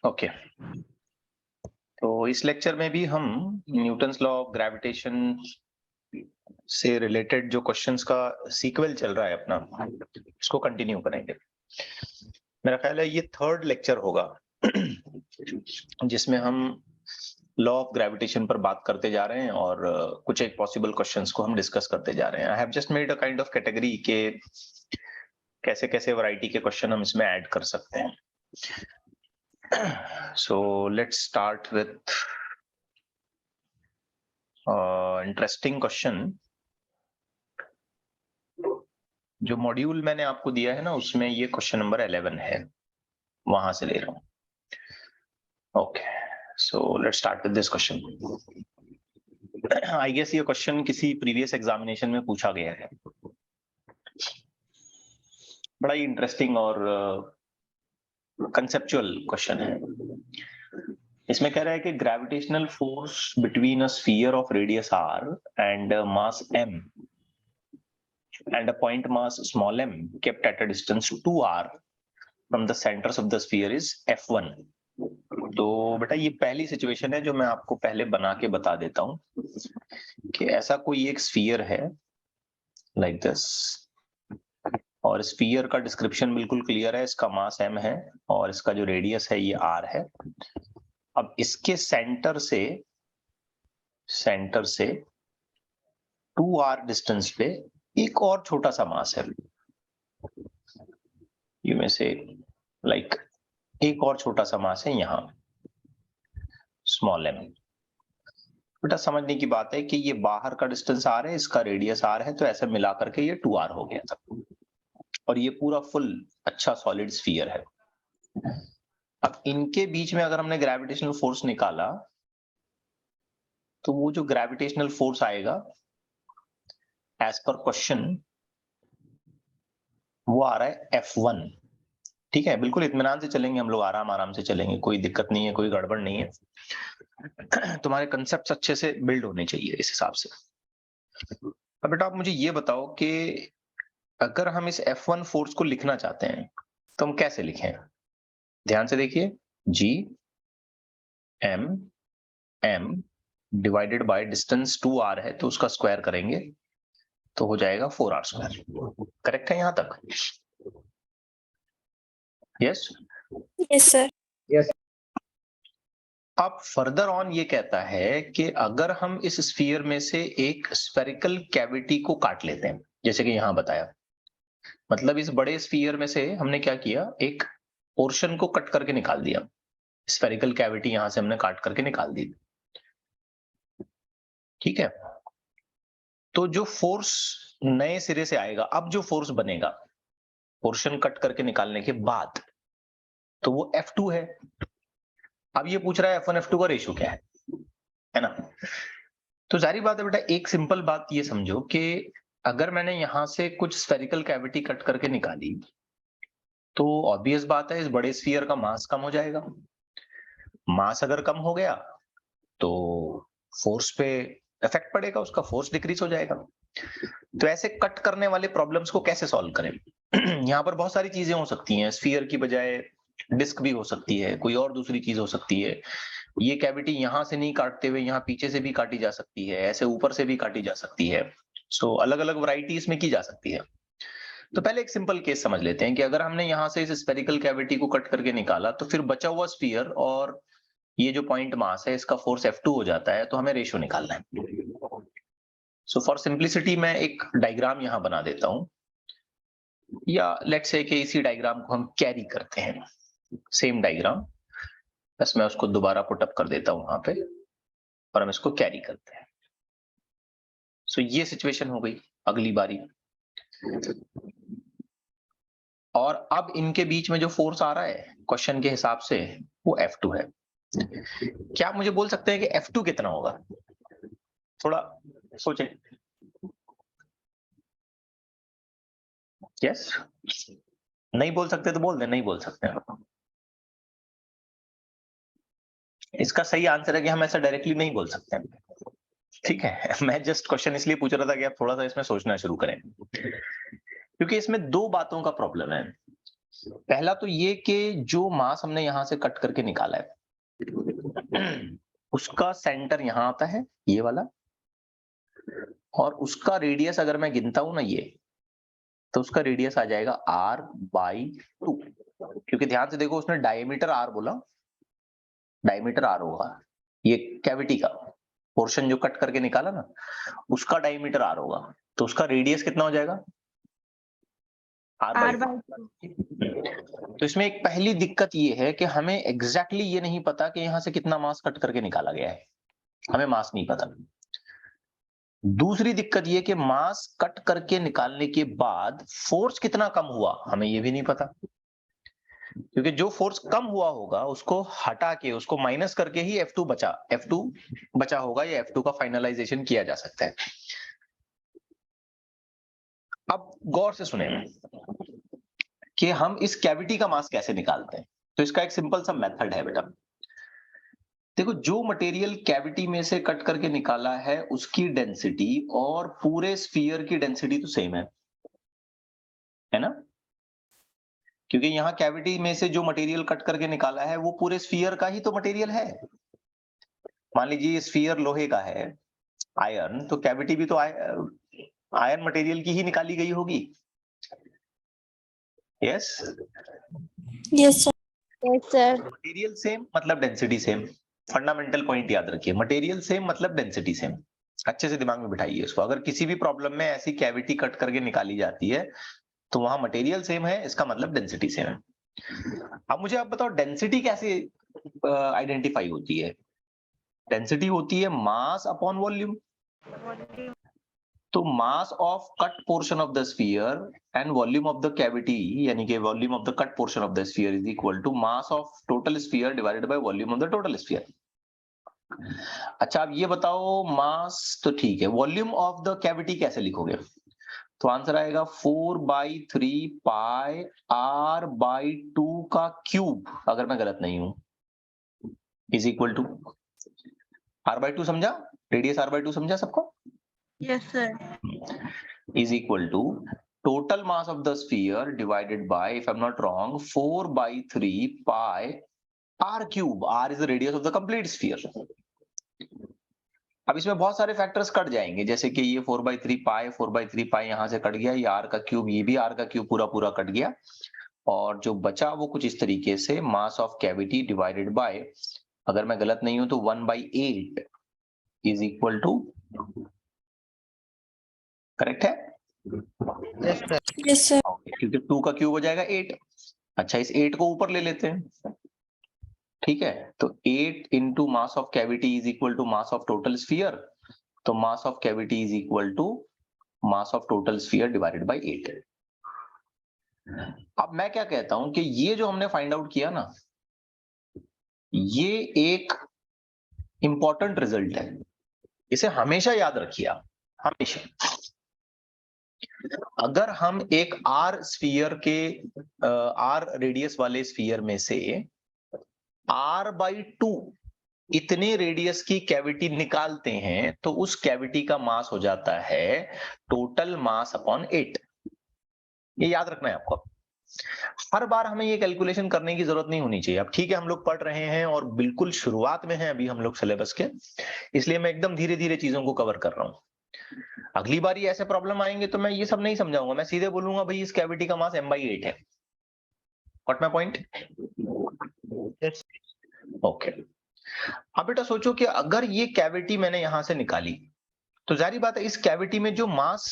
Okay, तो इस lecture में भी हम न्यूटन्स लॉ ऑफ ग्रेविटेशन से रिलेटेड जो क्वेश्चंस का सीक्वल चल रहा है अपना, इसको कंटिन्यू करेंगे। मेरा ख्याल है ये थर्ड लेक्चर होगा जिसमें हम लॉ ऑफ ग्रेविटेशन पर बात करते जा रहे हैं और कुछ एक पॉसिबल क्वेश्चंस को हम डिस्कस करते जा रहे हैं। I have just made a kind of category के कैसे कैसे वैरायटी के क्वेश्चन हम इसमें ऐड कर सकते हैं। So let's start with interesting question। जो मॉड्यूल मैंने आपको दिया है ना, उसमें ये क्वेश्चन नंबर 11 है, वहां से ले रहा हूं। Okay, so let's start with this question. I guess ये क्वेश्चन किसी प्रीवियस एग्जामिनेशन में पूछा गया है। बड़ा ही इंटरेस्टिंग और कंसेप्चुअल क्वेश्चन है। इसमें कह रहा है कि gravitational force between a sphere of radius r and mass m and a point mass small m kept at a distance 2r from the centers of the sphere is f1। तो बेटा ये पहली सिचुएशन है जो मैं आपको पहले बना के बता देता हूं कि ऐसा कोई एक स्फीयर है लाइक दिस, और स्फीयर का डिस्क्रिप्शन बिल्कुल क्लियर है। इसका मास m है और इसका जो रेडियस है ये r है। अब इसके सेंटर से 2r डिस्टेंस पे एक और छोटा सा मास है, यू में से लाइक एक और छोटा सा मास है यहाँ स्मॉल m। बेटा समझने की बात है कि ये बाहर का डिस्टेंस r है, इसका रेडियस r है, तो ऐसे मिला करके ये 2r हो गया था और ये पूरा फुल अच्छा सॉलिड स्फीयर है। अब इनके बीच में अगर हमने ग्रेविटेशनल फोर्स निकाला तो वो जो ग्रेविटेशनल फोर्स आएगा एज पर क्वेश्चन वो आ रहा है F1। ठीक है, बिल्कुल इत्मीनान से चलेंगे हम लोग, आराम से चलेंगे, कोई दिक्कत नहीं है, कोई गड़बड़ नहीं है। तुम्हारे कंसेप्ट अच्छे से बिल्ड होने चाहिए इस हिसाब से। अब बेटा आप मुझे ये बताओ कि अगर हम इस F1 फोर्स को लिखना चाहते हैं तो हम कैसे लिखें? ध्यान से देखिए, G M M divided by distance 2r है तो उसका स्क्वायर करेंगे तो हो जाएगा 4r स्क्वायर। करेक्ट है यहां तक? Yes yes sir. यस। अब फर्दर ऑन ये कहता है कि अगर हम इस स्फीयर में से एक स्फेरिकल कैविटी को काट लेते हैं, जैसे कि यहां बताया, मतलब इस बड़े स्फीयर में से हमने क्या किया, एक पोर्शन को कट करके निकाल दिया, स्फेरिकल कैविटी यहां से हमने काट करके निकाल दी। ठीक है, तो जो फोर्स नए सिरे से आएगा, अब जो फोर्स बनेगा पोर्शन कट करके निकालने के बाद, तो वो F2 है। अब ये पूछ रहा है F1 F2 का रेशियो क्या है ना? तो जारी बात है बेटा, एक सिंपल बात ये समझो कि अगर मैंने यहां से कुछ स्फेरिकल कैविटी कट करके निकाली तो ऑब्वियस बात है इस बड़े स्फीयर का मास कम हो जाएगा। मास अगर कम हो गया तो फोर्स पे इफेक्ट पड़ेगा, उसका फोर्स डिक्रीज हो जाएगा। तो ऐसे कट करने वाले प्रॉब्लम्स को कैसे सॉल्व करें? यहाँ पर बहुत सारी चीजें हो सकती हैं, स्फीयर की बजाय डिस्क भी हो सकती है, कोई और दूसरी चीज हो सकती है। ये कैविटी यहां से नहीं काटते हुए यहाँ पीछे से भी काटी जा सकती है, ऐसे ऊपर से भी काटी जा सकती है। सो अलग अलग वैरायटी इसमें की जा सकती है। तो पहले एक सिंपल केस समझ लेते हैं कि अगर हमने यहाँ से इस स्फेरिकल कैविटी को कट करके निकाला तो फिर बचा हुआ स्फीयर और ये जो पॉइंट मास है इसका फोर्स F2 हो जाता है, तो हमें रेशियो निकालना है। सो फॉर सिंप्लिसिटी मैं एक डायग्राम यहां बना देता हूं, या लेट्स से कि इसी डायग्राम को हम कैरी करते हैं, सेम डायग्राम, बस मैं उसको दोबारा पुट अप कर देता हूं वहां पे और हम इसको कैरी करते हैं। सो ये सिचुएशन हो गई, अगली बारी। और अब इनके बीच में जो फोर्स आ रहा है क्वेश्चन के हिसाब से वो F2 है। क्या आप मुझे बोल सकते हैं कि F2 कितना होगा? थोड़ा सोचें। यस, नहीं बोल सकते तो बोल दें, नहीं बोल सकते हैं। इसका सही आंसर है कि हम ऐसा डायरेक्टली नहीं बोल सकते। ठीक है, मैं जस्ट क्वेश्चन इसलिए पूछ रहा था कि आप थोड़ा सा इसमें सोचना शुरू करें, क्योंकि इसमें दो बातों का प्रॉब्लम है। पहला तो ये कि जो मास हमने यहां से कट करके निकाला है उसका सेंटर यहां आता है, ये वाला, और उसका रेडियस अगर मैं गिनता हूं ना ये, तो उसका रेडियस आ जाएगा r/2, क्योंकि ध्यान से देखो उसने डायमीटर r बोला, डायमीटर r होगा, ये कैविटी का पोर्शन जो कट करके निकाला ना उसका डायमीटर r होगा, तो उसका रेडियस कितना हो जाएगा r/2। तो इसमें एक पहली दिक्कत ये है कि हमें एग्जैक्टली ये नहीं पता कि यहां से कितना मास कट करके निकाला गया है, हमें मास नहीं पता। दूसरी दिक्कत ये कि मास कट करके निकालने के बाद फोर्स कितना कम हुआ हमें ये भी नहीं पता, क्योंकि जो फोर्स कम हुआ होगा उसको हटा के, उसको माइनस करके ही F2 बचा होगा, या F2 का फाइनलाइजेशन किया जा सकता है। अब गौर से सुने कि हम इस कैविटी का मास कैसे निकालते हैं। तो इसका एक सिंपल सा मेथड है बेटा। देखो, जो मटेरियल कैविटी में से कट करके निकाला है उसकी डेंसिटी और पूरे स्फीयर की डेंसिटी तो सेम है ना, क्योंकि यहाँ कैविटी में से जो मटेरियल कट करके निकाला है वो पूरे स्फीयर का ही तो मटेरियल है। मान लीजिए स्फीयर लोहे का है, आयरन, तो कैविटी भी तो आयरन मटेरियल की ही निकाली गई होगी। Yes yes sir. Yes sir. Material same मतलब डेंसिटी सेम। फंडामेंटल पॉइंट याद रखिए, मटेरियल सेम मतलब डेंसिटी सेम। अच्छे से दिमाग में बिठाइए इसको। अगर किसी भी प्रॉब्लम में ऐसी कैविटी कट करके निकाली जाती है तो वहां मटेरियल सेम है, इसका मतलब डेंसिटी सेम है। अब मुझे आप बताओ डेंसिटी कैसे आइडेंटिफाई होती है। डेंसिटी होती है मास अपॉन वॉल्यूम। तो mass of cut portion of the sphere and volume of the cavity, यानी कि volume of the cut portion of the sphere is equal to mass of total sphere divided by volume of the total sphere. अच्छा, अब ये बताओ मास तो ठीक है, volume of the cavity कैसे लिखोगे? तो आंसर आएगा 4/3 पाई r/2 का क्यूब, अगर मैं गलत नहीं हूं, इज इक्वल टू r/2। समझा? रेडियस r/2 समझा सबको? Yes sir. is equal to total mass of the sphere divided by, if I'm not wrong, 4/3 pi r cube. R is the radius of the complete sphere. अब इसमें बहुत सारे factors cut जाएंगे, जैसे कि ये 4/3 पाई यहां से कट गया, ये r का क्यूब, ये भी r का क्यूब पूरा पूरा कट गया, और जो बचा वो कुछ इस तरीके से मास ऑफ कैविटी डिवाइडेड बाय, अगर मैं गलत नहीं हूं तो 1/8 इज इक्वल टू, करेक्ट है? Yes sir. Yes sir. क्योंकि 2 का क्यूब हो जाएगा 8। अच्छा, इस 8 को ऊपर ले लेते हैं, ठीक है? तो 8 into mass of cavity is equal to mass of total sphere, तो mass of cavity is equal to mass of total sphere divided by 8। अब मैं क्या कहता हूं कि ये जो हमने फाइंड आउट किया ना, ये एक इंपॉर्टेंट रिजल्ट है, इसे हमेशा याद रखिए आप, हमेशा। अगर हम एक आर स्फीयर के आर रेडियस वाले स्फीयर में से r/2 इतने रेडियस की कैविटी निकालते हैं तो उस कैविटी का मास हो जाता है टोटल मास अपॉन 8। ये याद रखना है आपको। हर बार हमें ये कैलकुलेशन करने की जरूरत नहीं होनी चाहिए। अब ठीक है, हम लोग पढ़ रहे हैं और बिल्कुल शुरुआत में हैं अभी हम लोग सिलेबस के, इसलिए मैं एकदम धीरे धीरे चीजों को कवर कर रहा हूं। अगली बार ये ऐसे प्रॉब्लम आएंगे तो मैं ये सब नहीं समझाऊंगा, मैं सीधे बोलूंगा भाई इस कैविटी का मास m/8 है। What my point? ओके। अब बेटा सोचो कि अगर ये कैविटी मैंने यहां से निकाली, तो जारी बात है इस कैविटी में जो मास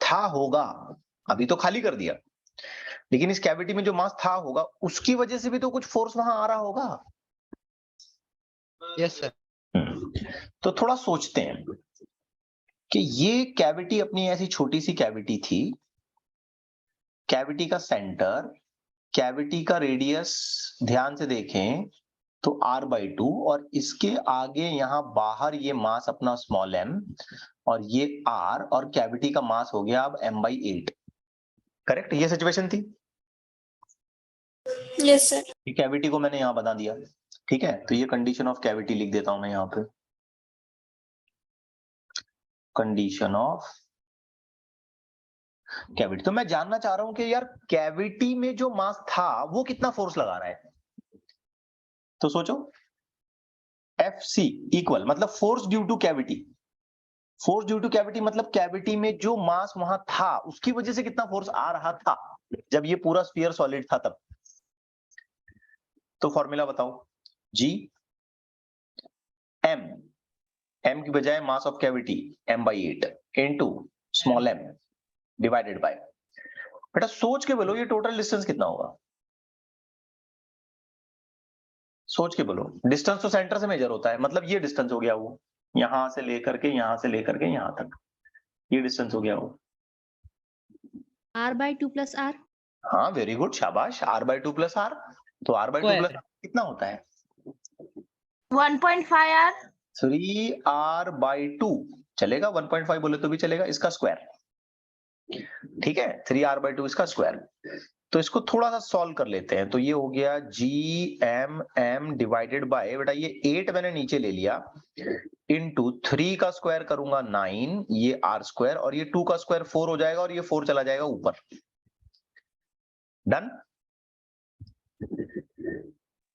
था होगा, अभी तो खाली कर दिया, लेकिन इस कैविटी में जो मास था होगा उसकी वजह से भी तो कुछ फोर्स वहां आ रहा होगा। Yes sir. तो थोड़ा सोचते हैं कि ये कैविटी अपनी ऐसी छोटी सी कैविटी थी, कैविटी का सेंटर, कैविटी का रेडियस ध्यान से देखें तो r/2, और इसके आगे यहां बाहर ये मास अपना स्मॉल m, और ये r, और कैविटी का मास हो गया अब m/8। करेक्ट? ये सिचुएशन थी। Yes sir. ये कैविटी को मैंने यहां बना दिया, ठीक है? तो ये कंडीशन ऑफ कैविटी लिख देता हूं मैं यहां पे, कंडीशन ऑफ कैविटी। तो मैं जानना चाह रहा हूं कि यार कैविटी में जो मास था वो कितना फोर्स लगा रहा है। तो सोचो, FC इक्वल मतलब force due two cavity. Force due two cavity मतलब कैविटी में जो मास वहां था उसकी वजह से कितना फोर्स आ रहा था जब ये पूरा स्फीयर सॉलिड था तब। तो फॉर्मूला बताओ, G M की बजाय मास of cavity M/8 into small m divided bye, बेटा सोच के बोलो ये टोटल डिस्टेंस कितना होगा। सोच के बोलो, डिस्टेंस तो सेंटर से मेजर होता है, मतलब ये डिस्टेंस हो गया वो, यहां से लेकर के यहां तक, ये डिस्टेंस हो गया वो। R/2 + R। हाँ वेरी गुड, शाबाश, R/2 + R। तो R/2 + R कितना होता है? 1.5 R। 3R/2 चलेगा, 1.5 बोले तो भी चलेगा, इसका स्क्वायर। ठीक है, 3R/2 इसका स्क्वायर। तो इसको थोड़ा सा सॉल्व कर लेते हैं। तो ये हो गया GMM डिवाइडेड बाय, बेटा ये 8 मैंने नीचे ले लिया, इनटू 3 का स्क्वायर करूंगा 9, ये R² और ये 2 का स्क्वायर 4 हो जाएगा और ये 4 चला जाएगा ऊपर। डन।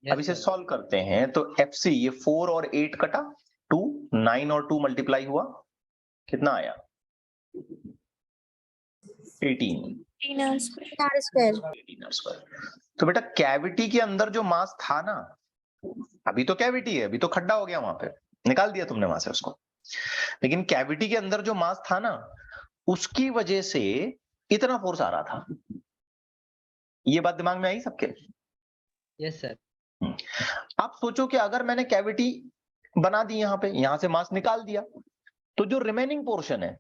अब इसे सॉल्व करते हैं तो FC ये 4 और 8 कटा 2, 9 और 2 मल्टीप्लाई हुआ, कितना आया? 18 R²। तो बेटा कैविटी के अंदर जो मास था ना, अभी तो कैविटी है, अभी तो खड्डा हो गया वहां पे, निकाल दिया तुमने वहां से उसको, लेकिन कैविटी के अंदर जो मास था ना उसकी वजह से इतना फोर्स आ रहा था। ये बात दिमाग में आई सबके? Yes sir. आप सोचो कि अगर मैंने कैविटी बना दी यहां पे, यहां से मास निकाल दिया, तो जो रिमेनिंग पोर्शन है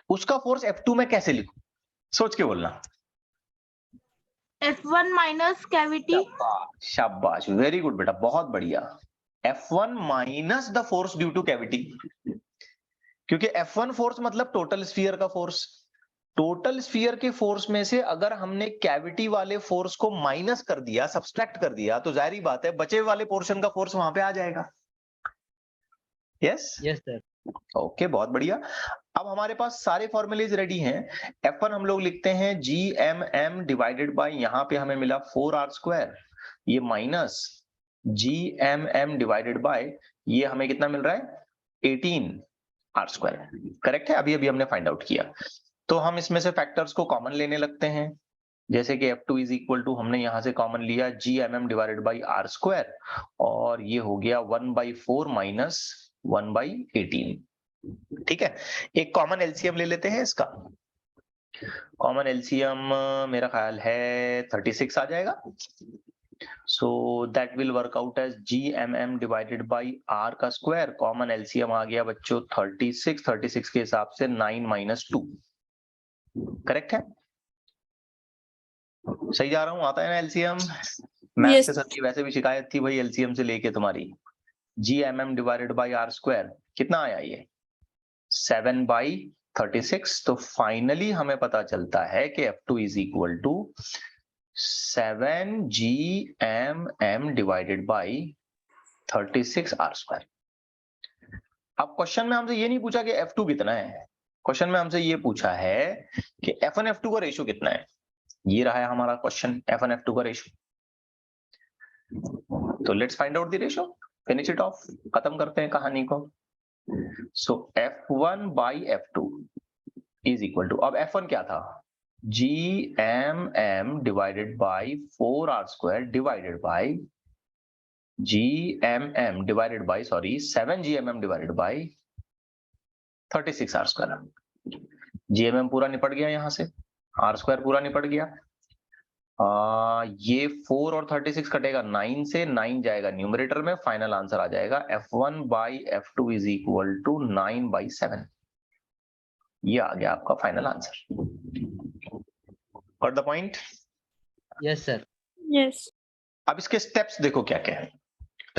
उसका फोर्स F2 में कैसे लिखूं? सोच के बोलना। F1 minus cavity. शाबाश, वेरी गुड बेटा, बहुत बढ़िया। F1 minus the force due two cavity, क्योंकि F1 फोर्स मतलब टोटल स्फीयर का फोर्स। टोटल स्फीयर के फोर्स में से अगर हमने कैविटी वाले फोर्स को माइनस कर दिया, सब्सट्रैक्ट कर दिया, तो जाहिर बात है बचे वाले पोर्शन का फोर्स वहां पे आ जाएगा। Yes yes sir. ओके, बहुत बढ़िया। अब हमारे पास सारे फॉर्मूलेज रेडी हैं। F1 हम लोग लिखते हैं GMM डिवाइडेड बाय, यहां पे हमें मिला 4R², ये माइनस GMM डिवाइडेड बाय, ये हमें कितना मिल रहा है? 18R²। करेक्ट है, अभी अभी हमने फाइंड आउट किया। तो हम इसमें से फैक्टर्स को कॉमन लेने लगते हैं, जैसे कि F2 इज इक्वल टू, हमने यहां से कॉमन लिया GMM डिवाइडेड बाई R², और ये हो गया 1/4 माइनस 1/18। ठीक है, एक कॉमन एलसीएम ले लेते हैं इसका। कॉमन एलसीएम मेरा ख्याल है 36 आ जाएगा। So that will work out as GMM divided by R का स्क्वायर। कॉमन एलसीएम आ गया बच्चों 36, 36 के हिसाब से 9 - 2। करेक्ट है, सही जा रहा हूँ? आता है ना एलसीएम? मैथ्स के साथ वैसे भी शिकायत थी भाई एलसीएम से लेके तुम्हारी। GMM डिवाइडेड बाई R² कितना आया ये? 7/36। तो फाइनली हमें पता चलता है कि F2 is equal to 7 GMM divided by 36 R²। अब क्वेश्चन में हमसे ये नहीं पूछा कि F2 कितना है, क्वेश्चन में हमसे ये पूछा है कि F1 F2 का रेशियो कितना है। ये रहा है हमारा क्वेश्चन, F1 F2 का रेशियो। तो let's find out the ratio, finish it off, खत्म करते हैं कहानी को। So F1 by F2 is equal to, अब F1 क्या था? GMM divided by 4R² divided by GMM divided by 7 GMM divided by 36 R²। GMM पूरा निपट गया यहां से, R² पूरा निपट गया। ये 4 और 36 कटेगा 9 से, 9 जाएगा न्यूमरेटर में, फाइनल आंसर आ जाएगा F1 by F2 is equal to 9/7। ये आ गया आपका final answer. Got the point? Yes sir. Yes. अब इसके स्टेप्स देखो क्या क्या है।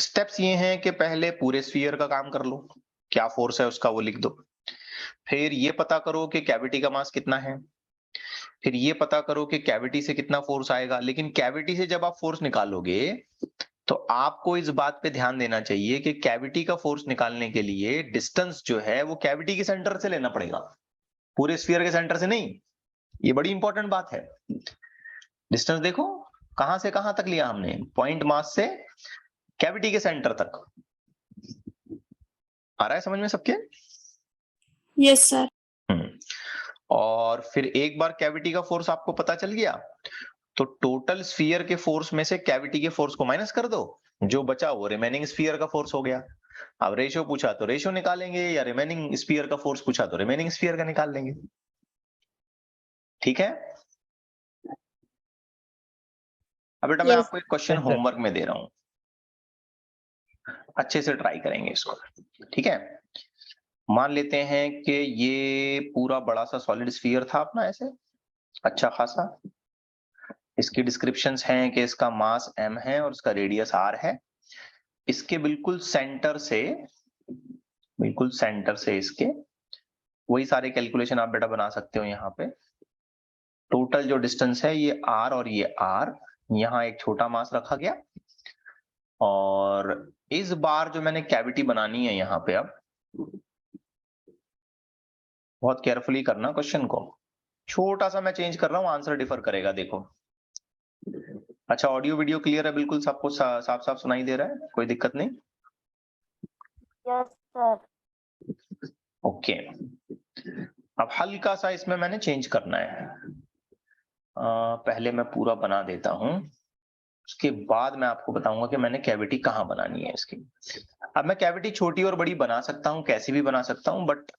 स्टेप्स ये हैं कि पहले पूरे स्फीयर का काम कर लो, क्या फोर्स है उसका वो लिख दो। फिर ये पता करो कि कैविटी का मास कितना है। फिर ये पता करो कि कैविटी से कितना फोर्स आएगा। लेकिन कैविटी से जब आप फोर्स निकालोगे तो आपको इस बात पे ध्यान देना चाहिए कि कैविटी का फोर्स निकालने के लिए डिस्टेंस जो है वो कैविटी के सेंटर से लेना पड़ेगा, पूरे स्फीयर के सेंटर से नहीं। ये बड़ी इंपॉर्टेंट बात है। डिस्टेंस देखो कहां से कहां तक लिया हमने, पॉइंट मास से कैविटी के सेंटर तक। आ रहा है समझ में सबके? Yes sir. और फिर एक बार कैविटी का फोर्स आपको पता चल गया तो टोटल स्फीयर के फोर्स में से कैविटी के फोर्स को माइनस कर दो, जो बचा वो रिमेनिंग स्फीयर का फोर्स हो गया। अब रेशियो पूछा तो रेशियो निकालेंगे, या रिमेनिंग स्फीयर का फोर्स पूछा तो रिमेनिंग स्फीयर का निकाल लेंगे। ठीक है। अब बेटा मैं Yes. आपको एक क्वेश्चन Yes, sir. होमवर्क में दे रहा हूं, अच्छे से ट्राई करेंगे इसको। ठीक है। मान लेते हैं कि ये पूरा बड़ा सा सॉलिड स्फीयर था अपना, ऐसे अच्छा खासा। इसकी डिस्क्रिप्शंस हैं कि इसका मास m है और इसका रेडियस r है। इसके बिल्कुल सेंटर से इसके वही सारे कैलकुलेशन आप बेटा बना सकते हो। यहाँ पे टोटल जो डिस्टेंस है ये r और ये r, यहाँ एक छोटा मास रखा गया। और इस बार जो मैंने कैविटी बनानी है यहाँ पे, अब बहुत केयरफुली करना क्वेश्चन को, छोटा सा मैं चेंज कर रहा हूँ, आंसर डिफर करेगा। देखो अच्छा, ऑडियो वीडियो क्लियर है बिल्कुल, सबको साफ साफ सुनाई दे रहा है, कोई दिक्कत नहीं? Yes sir. ओके। अब हल्का सा इसमें मैंने चेंज करना है। पहले मैं पूरा बना देता हूं, उसके बाद मैं आपको बताऊंगा कि मैंने कैविटी कहाँ बनानी है इसकी। अब मैं कैविटी छोटी और बड़ी बना सकता हूँ, कैसी भी बना सकता हूँ, बट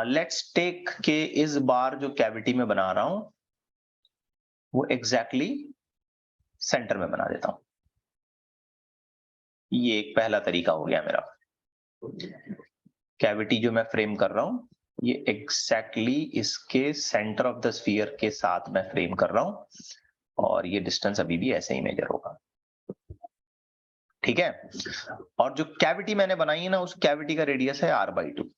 लेट्स टेक के इस बार जो कैविटी में बना रहा हूं वो एग्जैक्टली सेंटर में बना देता हूं। ये एक पहला तरीका हो गया मेरा। कैविटी जो मैं फ्रेम कर रहा हूं ये एग्जैक्टली इसके सेंटर ऑफ द स्फीयर के साथ मैं फ्रेम कर रहा हूं, और ये डिस्टेंस अभी भी ऐसे ही मेजर होगा। ठीक है। और जो कैविटी मैंने बनाई है ना, उस कैविटी का रेडियस है r/2।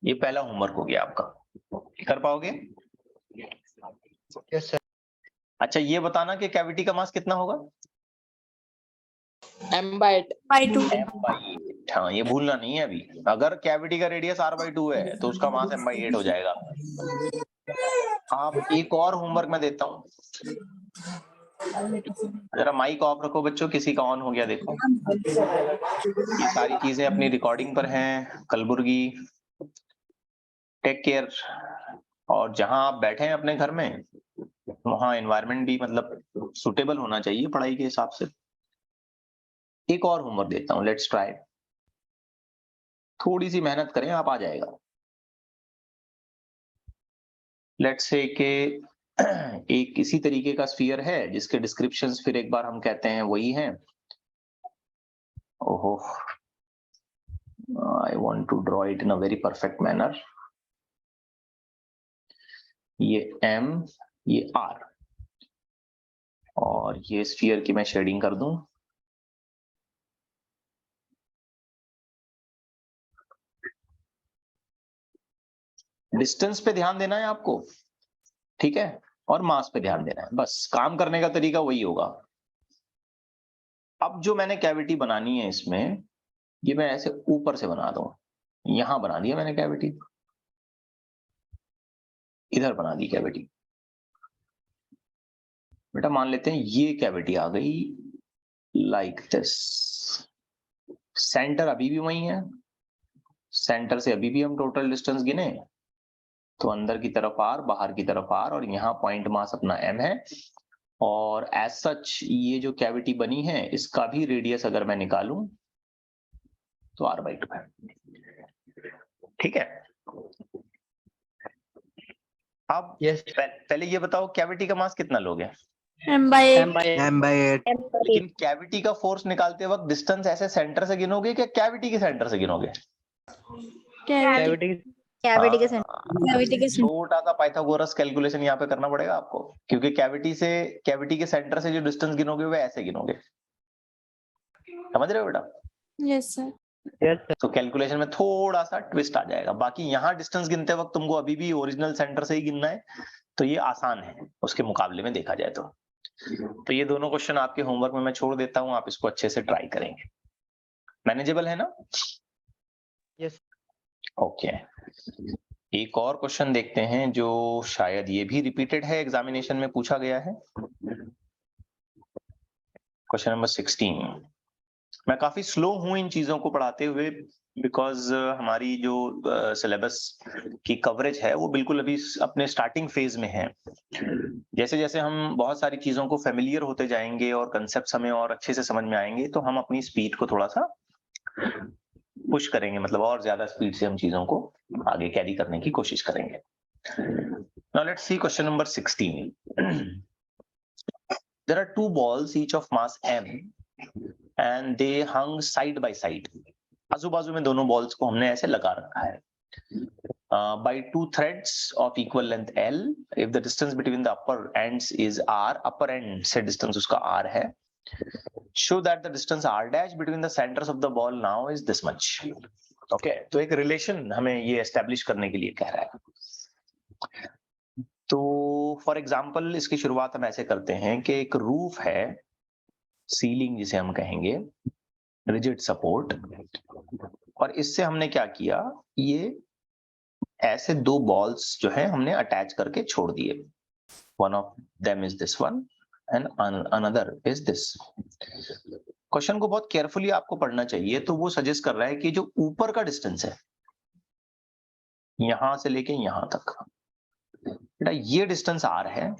ये पहला होमवर्क हो गया आपका, कर पाओगे? Yes, sir. अच्छा ये बताना कि कैविटी का मास कितना होगा? m/8 m/2 m/8। हाँ ये भूलना नहीं है अभी। अगर कैविटी का रेडियस r/2 है तो उसका मास m/8 हो जाएगा। आप एक और होमवर्क में देता हूँ, जरा माइक ऑफ रखो बच्चों, किसी का ऑन हो गया देखो। ये सारी चीजें अपनी रिकॉर्डिंग पर हैं। Kalaburagi, take care. और जहां आप बैठे हैं अपने घर में, वहां एनवायरनमेंट भी मतलब सुटेबल होना चाहिए पढ़ाई के हिसाब से। एक और होमवर्क देता हूं, लेट्स ट्राई। थोड़ी सी मेहनत करें, आप आ जाएगा। लेट्स से के एक इसी तरीके का स्फीयर है जिसके डिस्क्रिप्शंस फिर एक बार हम कहते हैं वही हैं। ओहो, I want to draw it in a very perfect manner. ये m, ये r, और ये स्फीयर की मैं शेडिंग कर दूं। डिस्टेंस पे ध्यान देना है आपको, ठीक है, और मास पे ध्यान देना है, बस काम करने का तरीका वही होगा। अब जो मैंने कैविटी बनानी है इसमें, ये मैं ऐसे ऊपर से बना दूं। यहां बना दिया मैंने कैविटी, इधर बना दी कैविटी। बेटा मान लेते हैं ये कैविटी आ गई लाइक दिस। सेंटर अभी भी वही है, सेंटर से अभी भी हम टोटल डिस्टेंस गिने तो अंदर की तरफ r, बाहर की तरफ r, और यहाँ पॉइंट मास अपना m है। और एज सच ये जो कैविटी बनी है इसका भी रेडियस अगर मैं निकालूं तो r/2 है। ठीक है। अब Yes. पहले ये बताओ कैविटी का मास कितना लोगे? m/8 m/8. लेकिन कैविटी का फोर्स निकालते वक्त डिस्टेंस ऐसे सेंटर से गिनोगे क्या कैविटी के सेंटर से गिनोगे? Cavity Cavity. के सेंटर छोटा सा पाइथागोरस कैलकुलेशन यहाँ पे करना पड़ेगा आपको, क्योंकि कैविटी के सेंटर से जो डिस्टेंस गिनोगे वो ऐसे गिनोगे। समझ रहे हो बेटा? Yes sir. Yes, sir. तो कैलकुलेशन में थोड़ा सा ट्विस्ट आ जाएगा। बाकी यहाँ डिस्टेंस गिनते वक्त तुमको अभी भी ओरिजिनल सेंटर से ही गिनना है, तो ये आसान है उसके मुकाबले में देखा जाए तो ये दोनों क्वेश्चन आपके होमवर्क में मैं छोड़ देता हूँ, आप इसको अच्छे से ट्राई करेंगे। मैनेजेबल है ना? Yes. ओके। एक और क्वेश्चन देखते हैं जो शायद ये भी रिपीटेड है, एग्जामिनेशन में पूछा गया है। Question number 16। मैं काफी स्लो हूं इन चीजों को पढ़ाते हुए बिकॉज हमारी जो सिलेबस की कवरेज है वो बिल्कुल अभी अपने स्टार्टिंग फेज में है। जैसे जैसे हम बहुत सारी चीजों को फेमिलियर होते जाएंगे और कंसेप्ट हमें और अच्छे से समझ में आएंगे तो हम अपनी स्पीड को थोड़ा सा पुश करेंगे, मतलब और ज्यादा स्पीड से हम चीजों को आगे कैरी करने की कोशिश करेंगे। Now let's see question number 16. There are two balls each of mass m and they hung side by side. आजू बाजू में दोनों बॉल्स को हमने ऐसे लगा रखा है by two threads of equal length L. If the distance between the upper ends is R, upper end से distance उसका R है, show that the distance R dash between the centers of the ball now is this much. Okay, तो एक relation हमें ये establish करने के लिए कह रहा है। तो फॉर एग्जाम्पल इसकी शुरुआत हम ऐसे करते हैं कि एक रूफ है, सीलिंग जिसे हम कहेंगे, रिजिड सपोर्ट, और इससे हमने क्या किया, ये ऐसे दो बॉल्स जो है हमने अटैच करके छोड़ दिए। One of them is this one and another is this. Question को बहुत केयरफुली आपको पढ़ना चाहिए। तो वो सजेस्ट कर रहा है कि जो ऊपर का डिस्टेंस है यहां से लेके यहां तक, बेटा ये डिस्टेंस r है,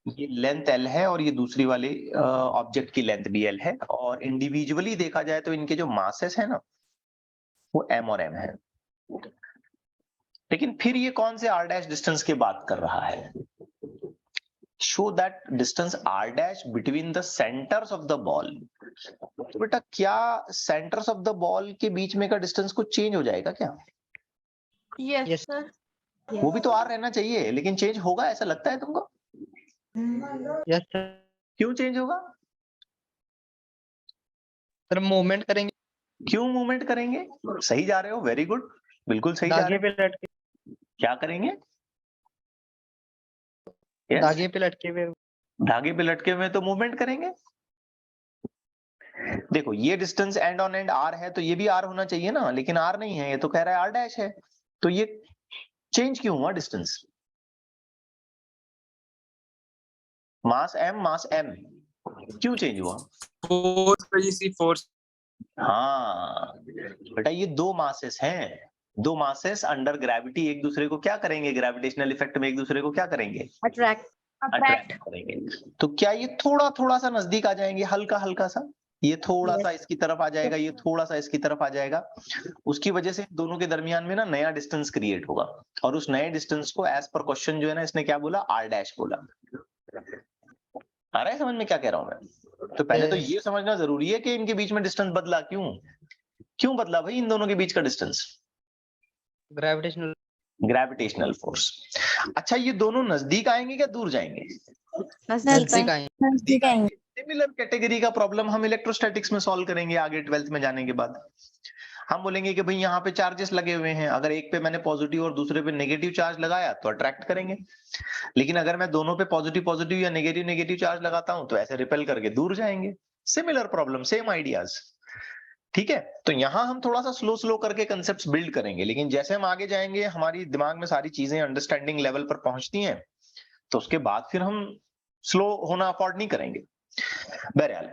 ये लेंथ l है और ये दूसरी वाले ऑब्जेक्ट की लेंथ भी l है, और इंडिविजुअली देखा जाए तो इनके जो मासेस है ना वो m और m है। लेकिन फिर ये कौन से r डैश डिस्टेंस की बात कर रहा है? Show that distance r dash between the centres of the ball. तो बेटा क्या सेंटर्स ऑफ द बॉल के बीच में का डिस्टेंस कुछ चेंज हो जाएगा क्या? Yes, Yes. sir. वो भी तो r रहना चाहिए, लेकिन चेंज होगा ऐसा लगता है तुमको? Yes sir. क्यों चेंज होगा? सर मूवमेंट करेंगे, क्यों मूवमेंट करेंगे? सही जा रहे हो, वेरी गुड, बिल्कुल सही जा धागे रहे हो। पे लटके, क्या करेंगे? Yes, धागे पे लटके हुए। धागे पे लटके हुए तो मूवमेंट करेंगे। देखो ये distance and on and r है तो ये भी r होना चाहिए ना, लेकिन r नहीं है, ये तो कह रहा है r डैश है। तो ये चेंज क्यों हुआ डिस्टेंस? मास m क्यों चेंज हुआ? फोर्स। हाँ बेटा, ये दो मासेस हैं, दो मासेस अंडर ग्रेविटी एक दूसरे को क्या करेंगे, ग्रेविटेशनल इफेक्ट में एक दूसरे को क्या करेंगे? Attract. अट्रैक्ट करेंगे। तो क्या ये थोड़ा थोड़ा सा नजदीक आ जाएंगे, हल्का हल्का सा, ये थोड़ा सा इसकी तरफ आ जाएगा, ये थोड़ा सा इसकी तरफ आ जाएगा, उसकी वजह से दोनों के दरमियान में ना नया डिस्टेंस क्रिएट होगा, और उस नए डिस्टेंस को एज पर क्वेश्चन जो है ना इसने क्या बोला, r डैश बोला। आ रहा है समझ में क्या कह रहा हूं मैं? तो पहले तो ये समझना जरूरी है कि इनके बीच में डिस्टेंस बदला क्यों, क्यों बदला भाई इन दोनों के बीच का डिस्टेंस? Gravitational gravitational force. अच्छा ये दोनों नजदीक आएंगे क्या दूर जाएंगे? नजदीक आए। नजदीक आएंगे। सिमिलर कैटेगरी का प्रॉब्लम हम इलेक्ट्रोस्टैटिक्स में सॉल्व करेंगे आगे 12th में जाने के बाद। हम बोलेंगे कि भाई यहाँ पे चार्जेस लगे हुए हैं, अगर एक पे मैंने पॉजिटिव और दूसरे पे नेगेटिव चार्ज लगाया तो अट्रैक्ट करेंगे, लेकिन अगर मैं दोनों पे पॉजिटिव पॉजिटिव या नेगेटिव नेगेटिव चार्ज लगाता हूं तो ऐसे रिपेल करके दूर जाएंगे। सिमिलर प्रॉब्लम, सेम आइडियाज, ठीक है। तो यहाँ हम थोड़ा सा स्लो स्लो करके कंसेप्ट्स बिल्ड करेंगे, लेकिन जैसे हम आगे जाएंगे हमारी दिमाग में सारी चीजें अंडरस्टैंडिंग लेवल पर पहुंचती हैं, तो उसके बाद फिर हम स्लो होना अफोर्ड नहीं करेंगे। बहरहाल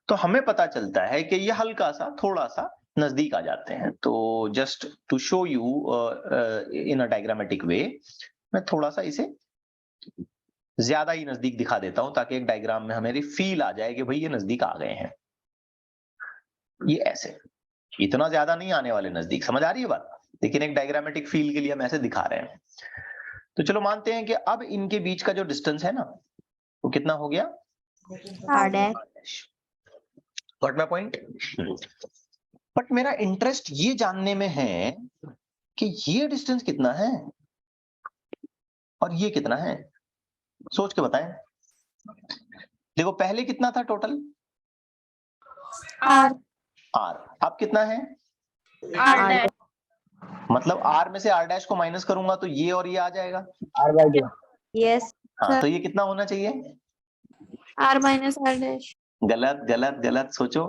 तो हमें पता चलता है कि ये हल्का सा थोड़ा सा नजदीक आ जाते हैं। तो just to show you in a diagrammatic way, मैं थोड़ा सा इसे ज्यादा ही नजदीक दिखा देता हूं ताकि एक डायग्राम में हमें फील आ जाए कि भाई ये नजदीक आ गए हैं। ये ऐसे इतना ज्यादा नहीं आने वाले नजदीक, समझ आ रही है बात? लेकिन एक डायग्रामेटिक फील के लिए हम ऐसे दिखा रहे हैं। तो चलो मानते हैं कि अब इनके बीच का जो डिस्टेंस है ना वो कितना हो गया, R dash. Got my point? But मेरा इंटरेस्ट ये जानने में है कि ये डिस्टेंस कितना है और ये कितना है, सोच के बताएं। देखो पहले कितना था टोटल, R. r, अब कितना है, R dash. मतलब r में से r डैश को माइनस करूंगा तो ये और ये आ जाएगा। Yes. हाँ तो ये कितना होना चाहिए? R minus R dash. गलत गलत गलत, सोचो।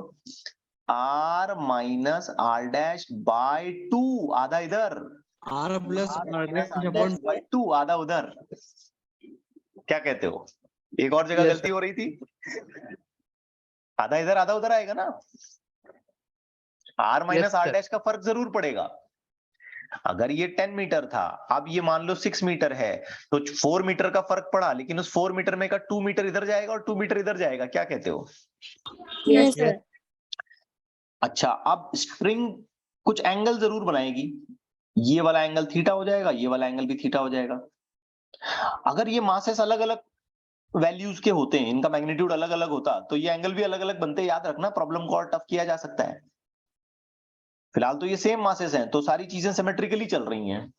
r minus r dash by 2, आधा इधर, R plus R dash R upon dash by 2, आधा उधर। क्या कहते हो? एक और जगह Yes, गलती हो रही थी, आधा इधर आधा उधर आएगा ना। R minus R sir. Dash का फर्क जरूर पड़ेगा। अगर ये 10 मीटर था, अब ये मान लो 6 मीटर है, तो 4 मीटर का फर्क पड़ा, लेकिन उस 4 मीटर में का 2 मीटर इधर जाएगा और 2 मीटर इधर जाएगा। क्या कहते हो? Yes, sir. अच्छा, अब स्ट्रिंग कुछ एंगल जरूर बनाएगी। ये वाला एंगल थीटा हो जाएगा, ये वाला एंगल भी थीटा हो जाएगा। अगर ये मासेस अलग अलग वैल्यूज के होते हैं, इनका मैग्नीट्यूड अलग अलग होता, तो ये एंगल भी अलग अलग बनते। याद रखना, प्रॉब्लम को और टफ किया जा सकता है। फिलहाल तो ये सेम मासेस हैं, तो सारी चीजें सिमेट्रिकली चल रही हैं।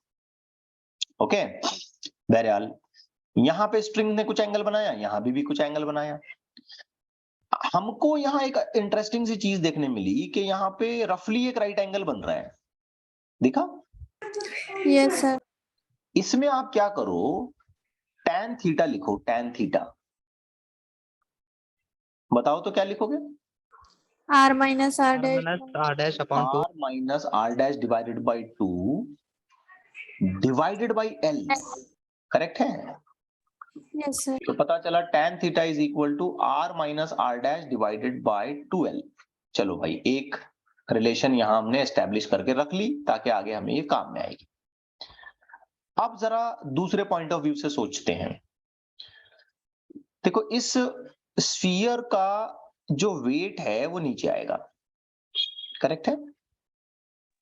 ओके, बहरहाल यहां पे स्ट्रिंग ने कुछ एंगल बनाया, यहां भी कुछ एंगल बनाया। हमको यहाँ एक इंटरेस्टिंग सी चीज देखने मिली कि यहाँ पे रफली एक राइट एंगल बन रहा है, दिखा? Yes, sir. इसमें आप क्या करो, tan थीटा लिखो, tan थीटा। बताओ तो क्या लिखोगे? R minus R R dash. minus R dash upon 2. R minus R dash divided by 2 divided by L, correct है? Yes, sir. तो पता चला tan theta is equal to R minus R dash divided by 2L। चलो भाई, एक relation यहां हमने establish करके रख ली ताकि आगे हमें ये काम में आएगी। अब जरा दूसरे पॉइंट ऑफ व्यू से सोचते हैं। देखो, इस स्फीयर का जो वेट है वो नीचे आएगा, करेक्ट है?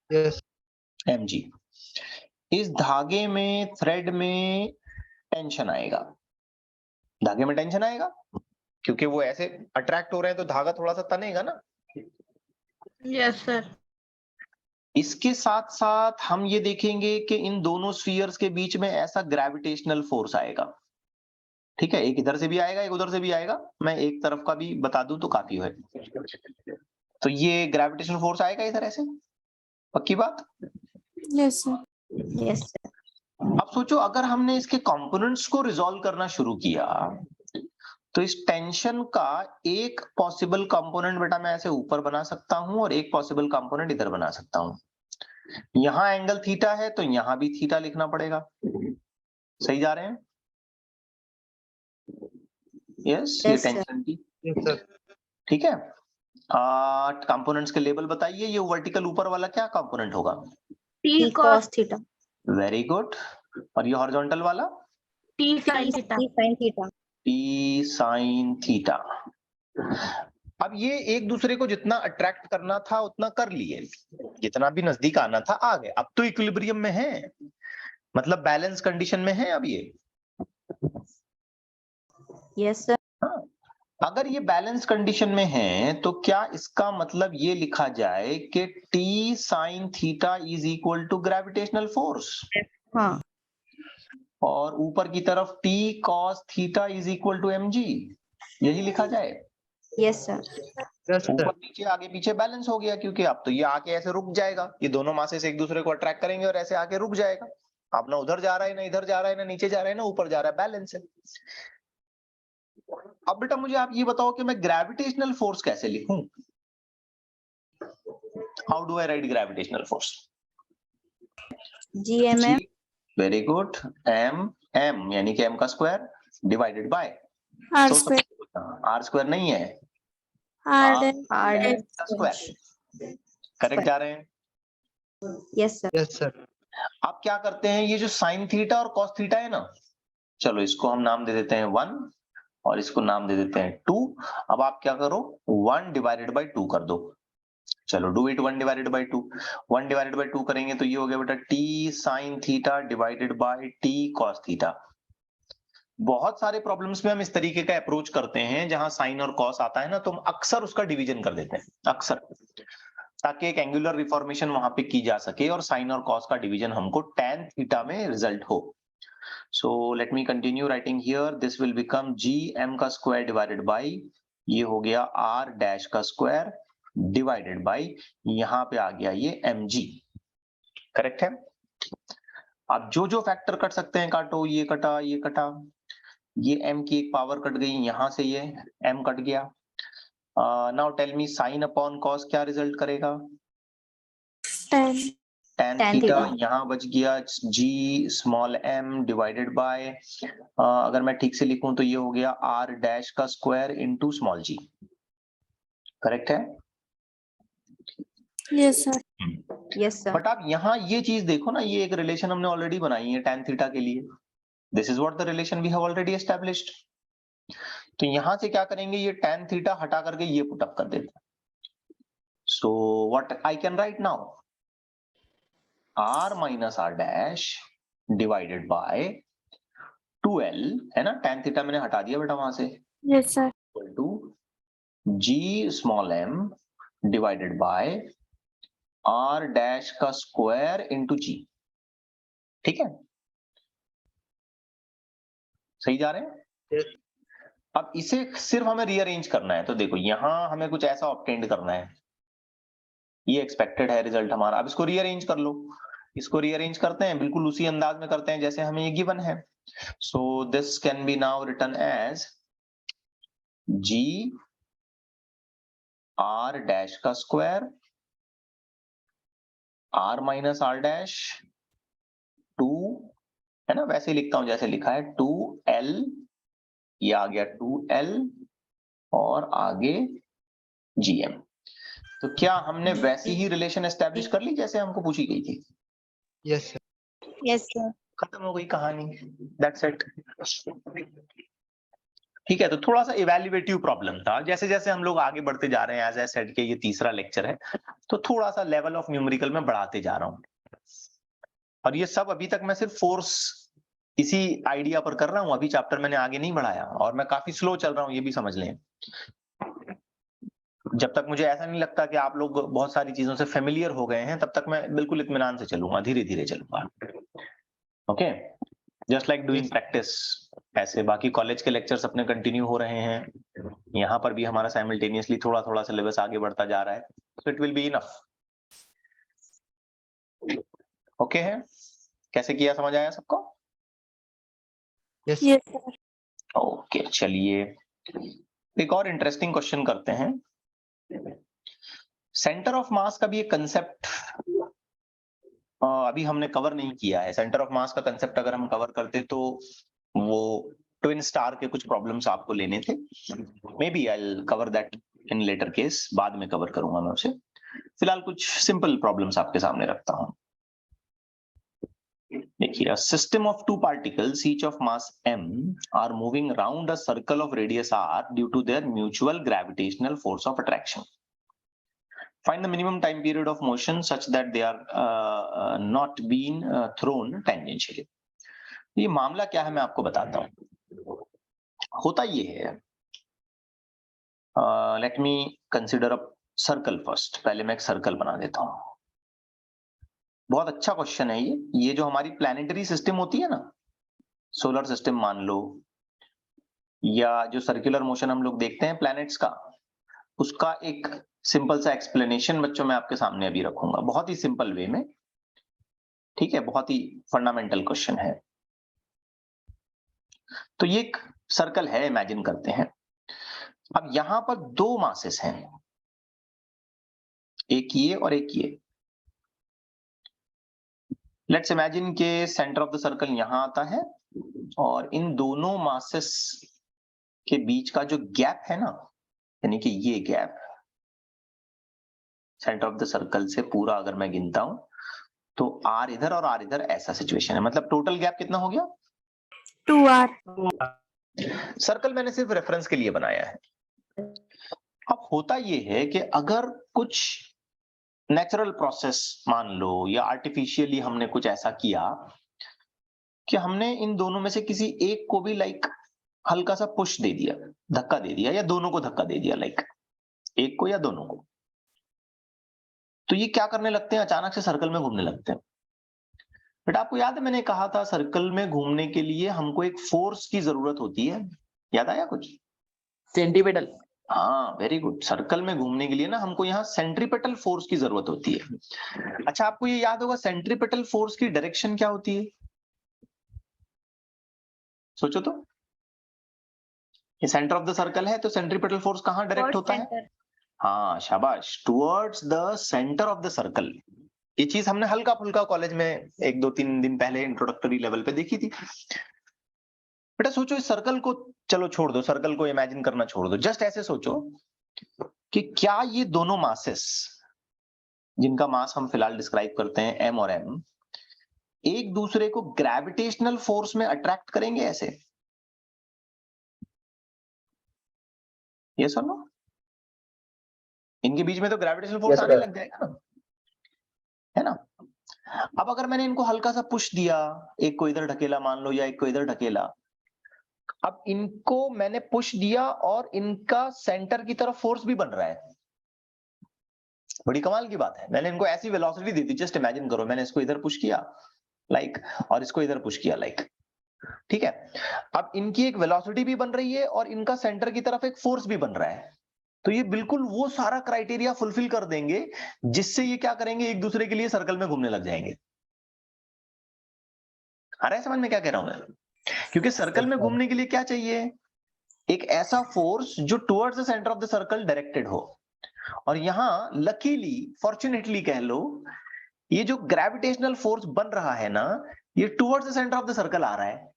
Yes, mg। इस धागे में, थ्रेड में टेंशन आएगा, धागे में टेंशन आएगा, क्योंकि वो ऐसे अट्रैक्ट हो रहे हैं तो धागा थोड़ा सा तनेगा ना। Yes, sir. इसके साथ साथ हम ये देखेंगे कि इन दोनों स्फीयर्स के बीच में ऐसा ग्रेविटेशनल फोर्स आएगा। ठीक है, एक इधर से भी आएगा, एक उधर से भी आएगा। मैं एक तरफ का भी बता दूं तो काफी है। तो ये ग्रेविटेशनल फोर्स आएगा इधर ऐसे, पक्की बात? Yes, sir. Yes, sir. अब सोचो, अगर हमने इसके कंपोनेंट्स को रिजॉल्व करना शुरू किया तो इस टेंशन का एक पॉसिबल कंपोनेंट बेटा मैं ऐसे ऊपर बना सकता हूं और एक पॉसिबल कंपोनेंट इधर बना सकता हूं। यहां एंगल थीटा है तो यहां भी थीटा लिखना पड़ेगा। सही जा रहे हैं? यस, ये Yes, sir. टेंशन की, yes, sir. ठीक है। कंपोनेंट्स के लेबल बताइए। ये वर्टिकल ऊपर वाला क्या कंपोनेंट होगा? T cos theta. Very good. और ये हॉरिजॉन्टल वाला? T sin theta. T sin theta. T sine theta. अब ये एक दूसरे को जितना अट्रैक्ट करना था उतना कर लिए, जितना भी नजदीक आना था आ गए। अब तो इक्विलिब्रियम में है, मतलब बैलेंस कंडीशन में है अब ये। Yes, sir. हाँ, अगर ये बैलेंस कंडीशन में है तो क्या इसका मतलब ये लिखा जाए कि T sine theta is equal to gravitational force, हाँ. और ऊपर की तरफ T cos theta is equal to mg, यही लिखा जाए? Yes, sir. Yes, sir. ऊपर नीचे आगे पीछे बैलेंस हो गया, क्योंकि अब तो ये आके ऐसे रुक जाएगा, ये दोनों मासेस एक दूसरे को अट्रैक्ट करेंगे और ऐसे आके रुक जाएगा। अब ना उधर जा रहा है, ना इधर जा रहा है, ना नीचे जा रहा है, ना ऊपर जा रहा है, बैलेंस है। अब बेटा मुझे आप ये बताओ कि मैं ग्रेविटेशनल फोर्स कैसे लिखूं? How do I right gravitational force? GMM. Very good. m यानी कि m का square divided by R square. r square नहीं है, R dash. R dash. का स्क्वायर। करेक्ट जा रहे हैं? Yes, sir. Yes, sir. आप क्या करते हैं, ये जो साइन थीटा और कॉस थीटा है ना, चलो इसको हम नाम दे देते हैं 1 और इसको नाम दे देते हैं 2। अब आप क्या करो, 1 डिवाइडेड बाई 2 कर दो। चलो do it, 1 divided by 2। 1 divided by 2 करेंगे तो ये हो गया बेटा T sine theta divided by T cos theta. बहुत सारे प्रॉब्लम्स में हम इस तरीके का अप्रोच करते हैं, जहां साइन और कॉस आता है ना तो हम अक्सर उसका डिवीजन कर देते हैं, अक्सर, ताकि एक एंगुलर रिफॉर्मेशन वहां पे की जा सके और साइन और कॉस का डिवीजन हमको tan थीटा में रिजल्ट हो। So let me continue writing here, this will become G M का स्क्वायर डिवाइडेड बाई, ये हो गया r डैश का स्क्वायर डिवाइडेड बाई, यहां पे आ गया ये mg, करेक्ट है। अब जो जो फैक्टर कट सकते हैं काटो, ये कटा, ये कटा, ये m की एक पावर कट गई, यहां से ये m कट गया। Now tell me sine upon cos क्या रिजल्ट करेगा? 10. tan Tan theta theta. यहाँ बच गया g small m divided by, अगर मैं ठीक से लिखूं तो ये हो गया r डैश का square into small g। Correct है? Yes, sir. Yes, sir. But आप यहाँ ये चीज देखो ना, ये एक रिलेशन हमने ऑलरेडी बनाई है tan थीटा के लिए। This is what the relation we have already established. तो यहां से क्या करेंगे, ये tan थीटा हटा करके ये पुट अप कर देते हैं। So what I can write now, r minus r dash divided by 2l, है ना, tan थीटा मैंने हटा दिया बेटा वहां से, Yes, sir. Equal to g small m divided by r dash का स्क्वायर इनटू g। ठीक है, सही जा रहे हैं? Yes. अब इसे सिर्फ हमें रीअरेंज करना है। तो देखो यहां हमें कुछ ऐसा ऑब्टेंड करना है, ये एक्सपेक्टेड है रिजल्ट हमारा। अब इसको रीअरेंज कर लो, इसको रीअरेंज करते हैं बिल्कुल उसी अंदाज में करते हैं जैसे हमें ये गिवन है। So this can be now written as g r dash का square r minus r dash 2, है ना, वैसे लिखता हूं जैसे लिखा है 2l, ये आ गया 2l और आगे gm। तो क्या हमने वैसी ही रिलेशन एस्टेब्लिश कर ली जैसे हमको पूछी गई थी? Yes, sir. Yes, sir. खत्म हो गई कहानी, दैट्स इट। ठीक है, तो थोड़ा सा इवैल्यूएटिव प्रॉब्लम था। जैसे जैसे हम लोग आगे बढ़ते जा रहे हैं, एज आई सेड के ये तीसरा लेक्चर है, तो थोड़ा सा लेवल ऑफ न्यूमेरिकल में बढ़ाते जा रहा हूं। और ये सब अभी तक मैं सिर्फ फोर्स इसी आइडिया पर कर रहा हूं, अभी चैप्टर मैंने आगे नहीं बढ़ाया और मैं काफी स्लो चल रहा हूं, ये भी समझ लें। जब तक मुझे ऐसा नहीं लगता कि आप लोग बहुत सारी चीजों से फेमिलियर हो गए हैं, तब तक मैं बिल्कुल इत्मीनान से चलूंगा, धीरे धीरे चलूंगा। Okay, just like doing Yes. Practice. ऐसे बाकी कॉलेज के लेक्चर्स अपने कंटिन्यू हो रहे हैं, यहाँ पर भी हमारा साइमल्टेनियसली थोड़ा थोड़ा सिलेबस आगे बढ़ता जा रहा है, so it will be enough. Okay है, कैसे किया, समझ आया सबको? Yes. Yes, sir. ओके, चलिए एक और इंटरेस्टिंग क्वेश्चन करते हैं। सेंटर ऑफ मास का भी एक कंसेप्ट अभी हमने कवर नहीं किया है। सेंटर ऑफ मास का कंसेप्ट अगर हम कवर करते तो वो ट्विन स्टार के कुछ प्रॉब्लम्स आपको लेने थे। Maybe I will cover that in later case, बाद में कवर करूंगा मैं उसे। फिलहाल कुछ सिंपल प्रॉब्लम्स आपके सामने रखता हूं। देखिए, system of two particles each of mass m are moving around a circle of radius r due to their mutual gravitational force of attraction. Find the minimum time period of motion such that they are not being thrown tangentially. ये मामला क्या है मैं आपको बताता हूं। होता ये है, let me consider a circle first. पहले मैं एक सर्कल बना देता हूं। बहुत अच्छा क्वेश्चन है ये जो हमारी प्लैनेटरी सिस्टम होती है ना, सोलर सिस्टम मान लो, या जो सर्कुलर मोशन हम लोग देखते हैं प्लैनेट्स का, उसका एक सिंपल सा एक्सप्लेनेशन बच्चों मैं आपके सामने अभी रखूंगा, बहुत ही सिंपल वे में। ठीक है, बहुत ही फंडामेंटल क्वेश्चन है। तो ये एक सर्कल है, इमेजिन करते हैं। अब यहां पर दो मासेस हैं, एक ये और एक ये। लेट्स इमेजिन के सेंटर ऑफ द सर्कल यहां आता है और इन दोनों मासेस के बीच का जो गैप है ना, यानी कि ये gap centre of the circle से पूरा अगर मैं गिनता हूं तो r इधर और r इधर, ऐसा सिचुएशन है। मतलब टोटल गैप कितना हो गया? 2R. सर्कल मैंने सिर्फ रेफरेंस के लिए बनाया है। अब होता ये है कि अगर कुछ नेचुरल प्रोसेस मान लो या आर्टिफिशियली हमने कुछ ऐसा किया कि हमने इन दोनों में से किसी एक को भी लाइक हल्का सा पुश दे दिया, धक्का दे दिया, या दोनों को धक्का दे दिया, लाइक एक को या दोनों को, तो ये क्या करने लगते हैं? अचानक से सर्कल में घूमने लगते हैं। बट आपको याद है मैंने कहा था सर्कल में घूमने के लिए हमको एक फोर्स की जरूरत होती है, याद आया कुछ? सेंटीपिटल। हाँ, वेरी गुड। सर्कल में घूमने के लिए ना हमको यहाँ सेंट्रीपिटल फोर्स की जरूरत होती है। अच्छा, आपको ये याद होगा सेंट्रीपिटल फोर्स की डायरेक्शन क्या होती है? सोचो तो, ये सेंटर ऑफ द सर्कल है तो सेंट्रीपिटल फोर्स कहाँ डायरेक्ट होता है? हाँ, शाबाश, towards the centre of the circle. ये चीज हमने हल्का फुल्का कॉलेज में 1-2-3 दिन पहले इंट्रोडक्टरी लेवल पे देखी थी। बेटा सोचो इस सर्कल को, चलो छोड़ दो, सर्कल को इमेजिन करना छोड़ दो, जस्ट ऐसे सोचो कि क्या ये दोनों मासेस जिनका मास हम फिलहाल डिस्क्राइब करते हैं m और m, एक दूसरे को ग्रेविटेशनल फोर्स में अट्रैक्ट करेंगे ऐसे? यस और नो? इनके बीच में तो ग्रेविटेशनल फोर्स आने लग जाएगा ना, है ना? अब अगर मैंने इनको हल्का सा पुश दिया, एक को इधर ढकेला मान लो या एक को इधर ढकेला, अब इनको मैंने पुश दिया और इनका सेंटर की तरफ फोर्स भी बन रहा है। बड़ी कमाल की बात है, मैंने इनको ऐसी वेलोसिटी दी थी, जस्ट इमेजिन करो, मैंने इसको इधर पुश किया लाइक और इसको इधर पुश किया लाइक, ठीक है? अब इनकी एक वेलोसिटी भी बन रही है और इनका सेंटर की तरफ एक फोर्स भी बन रहा है, तो ये बिल्कुल वो सारा क्राइटेरिया फुलफिल कर देंगे जिससे ये क्या करेंगे, एक दूसरे के लिए सर्कल में घूमने लग जाएंगे। आ रहा है समझ में क्या कह रहा हूं मैं? क्योंकि सर्कल में घूमने के लिए क्या चाहिए? एक ऐसा फोर्स जो towards the centre of the circle directed हो। और यहां लकीली, फॉर्चुनेटली कह लो, ये जो ग्रेविटेशनल फोर्स बन रहा है ना, ये towards the centre of the circle आ रहा है।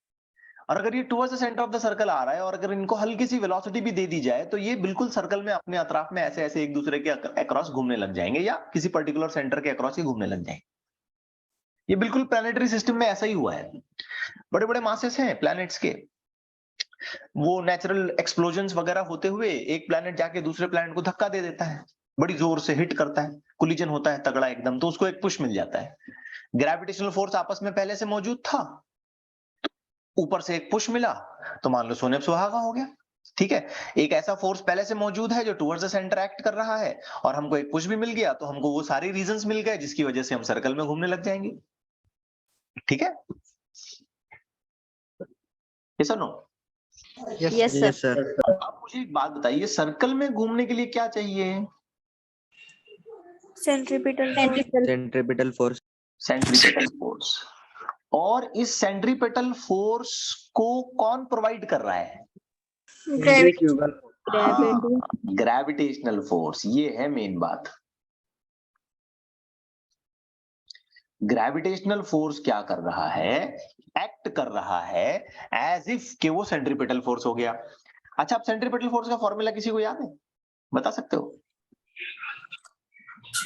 और अगर ये towards the centre of the circle आ रहा है और अगर इनको हल्की सी वेलोसिटी भी दे दी जाए तो ये बिल्कुल सर्कल में अपने अतराफ में ऐसे ऐसे एक दूसरे के अक्रॉस घूमने लग जाएंगे या किसी पर्टिकुलर सेंटर के अक्रॉस ही घूमने लग जाएंगे। ये बिल्कुल प्लैनेटरी सिस्टम में ऐसा ही हुआ है। बड़े बड़े मासेस हैं प्लैनेट्स के, वो नेचुरल एक्सप्लोजन्स वगैरह होते हुए एक प्लैनेट जाके दूसरे प्लैनेट को धक्का दे देता है, बड़ी जोर से हिट करता है, कोलिजन होता है तगड़ा एकदम, तो उसको एक पुश मिल जाता है। ग्रेविटेशनल फोर्स आपस में पहले से मौजूद था, ऊपर से एक पुश मिला तो मान लो सोने पे सुहागा हो गया, ठीक है? एक ऐसा फोर्स पहले से मौजूद है जो टुवर्ड्स द सेंटर एक्ट कर रहा है और हमको एक पुश भी मिल गया, तो हमको वो सारे रीजंस मिल गए जिसकी वजह से हम सर्कल में घूमने लग जाएंगे, ठीक है? यस और no? Yes, sir. Yes, sir. आप मुझे एक बात बताइए, सर्कल में घूमने के लिए क्या चाहिए? Centripetal Centripetal force. Centripetal force. और इस सेंट्रीपेटल फोर्स को कौन प्रोवाइड कर रहा है? gravity. ग्रेविटेशनल फोर्स, ये है मेन बात। ग्रेविटेशनल फोर्स क्या कर रहा है? एक्ट कर रहा है एज इफ कि वो सेंट्रीपेटल फोर्स हो गया। अच्छा, अब सेंट्रीपेटल फोर्स का फॉर्मूला किसी को याद है? बता सकते हो?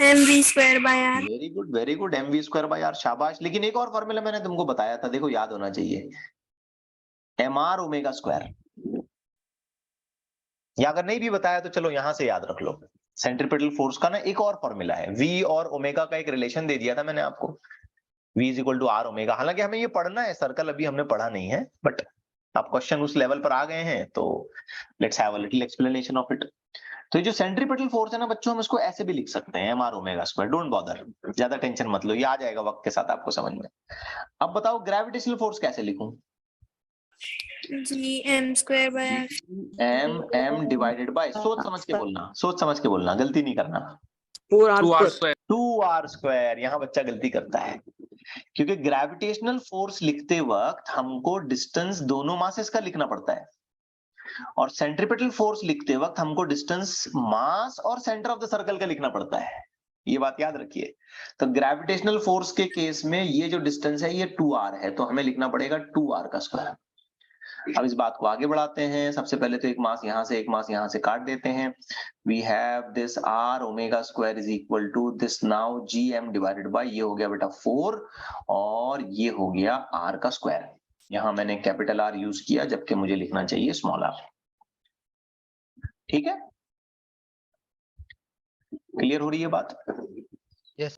mv square by r. Very good, very good, mv square by R, शाबाश। लेकिन एक और फॉर्मूला मैंने तुमको बताया था, देखो याद होना चाहिए, mr ओमेगा स्क्वायर। या अगर नहीं भी बताया तो चलो यहां से याद रख लो, सेंट्रीपेटल फोर्स का ना एक और फॉर्मूला है, v और ओमेगा का एक रिलेशन दे दिया था मैंने आपको, v is equal to R omega. हालांकि हमें ये पढ़ना है, सर्कल अभी हमने पढ़ा नहीं है, बट आप क्वेश्चन उस लेवल पर आ गए हैं तो let's have a little explanation of it. तो ये जो सेंट्रीपेटल फोर्स है ना बच्चों, हम इसको ऐसे भी लिख सकते हैं, mr omega square, don't bother, ज्यादा टेंशन मत लो, ये आ जाएगा वक्त के साथ आपको समझ में। अब बताओ ग्रेविटेशनल फोर्स कैसे लिखूं? g m square by r. m divided bye, सोच समझ के बोलना, सोच समझ के बोलना, गलती नहीं करना। 2r square. 2r स्क्वायर, यहाँ बच्चा गलती करता है, क्योंकि ग्रेविटेशनल फोर्स लिखते वक्त हमको डिस्टेंस दोनों मासेस का लिखना पड़ता है और सेंट्रीपेटल फोर्स लिखते वक्त हमको डिस्टेंस मास और सेंटर ऑफ द सर्कल का लिखना पड़ता है, ये बात याद रखिए। तो ग्रेविटेशनल फोर्स के केस में ये जो डिस्टेंस है ये 2r है, तो हमें लिखना पड़ेगा 2r का स्क्वायर। अब इस बात को आगे बढ़ाते हैं, सबसे पहले तो एक मास यहां से एक मास यहां से काट देते हैं। We have this r omega square is equal to this now gm divided by, ये हो गया बेटा 4 और ये हो गया r का स्क्वायर। यहां मैंने कैपिटल R यूज किया जबकि मुझे लिखना चाहिए स्मॉल r, ठीक है? क्लियर हो रही है बात? Yes.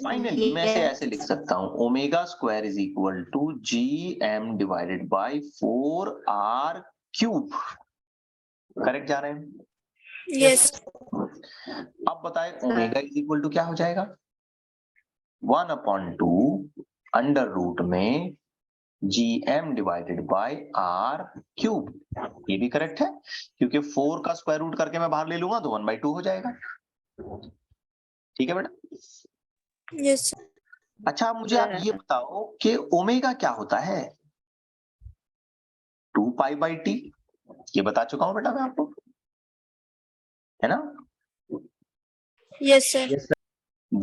फाइनली मैं ऐसे लिख सकता हूं, omega square is equal to gm divided by 4r cube. Correct जा रहे हैं? Yes. अब बताएं ओमेगा इज इक्वल टू क्या हो जाएगा? 1/2 अंडर रूट में gm divided by r cube. ये भी करेक्ट है, क्योंकि 4 का स्क्वायर रूट करके मैं बाहर ले लूंगा तो 1/2 हो जाएगा, ठीक है बेटा? Yes. अच्छा, मुझे आप ये बताओ कि ओमेगा क्या होता है? 2π/t, ये बता चुका हूं बेटा मैं आपको, है ना? Yes, sir.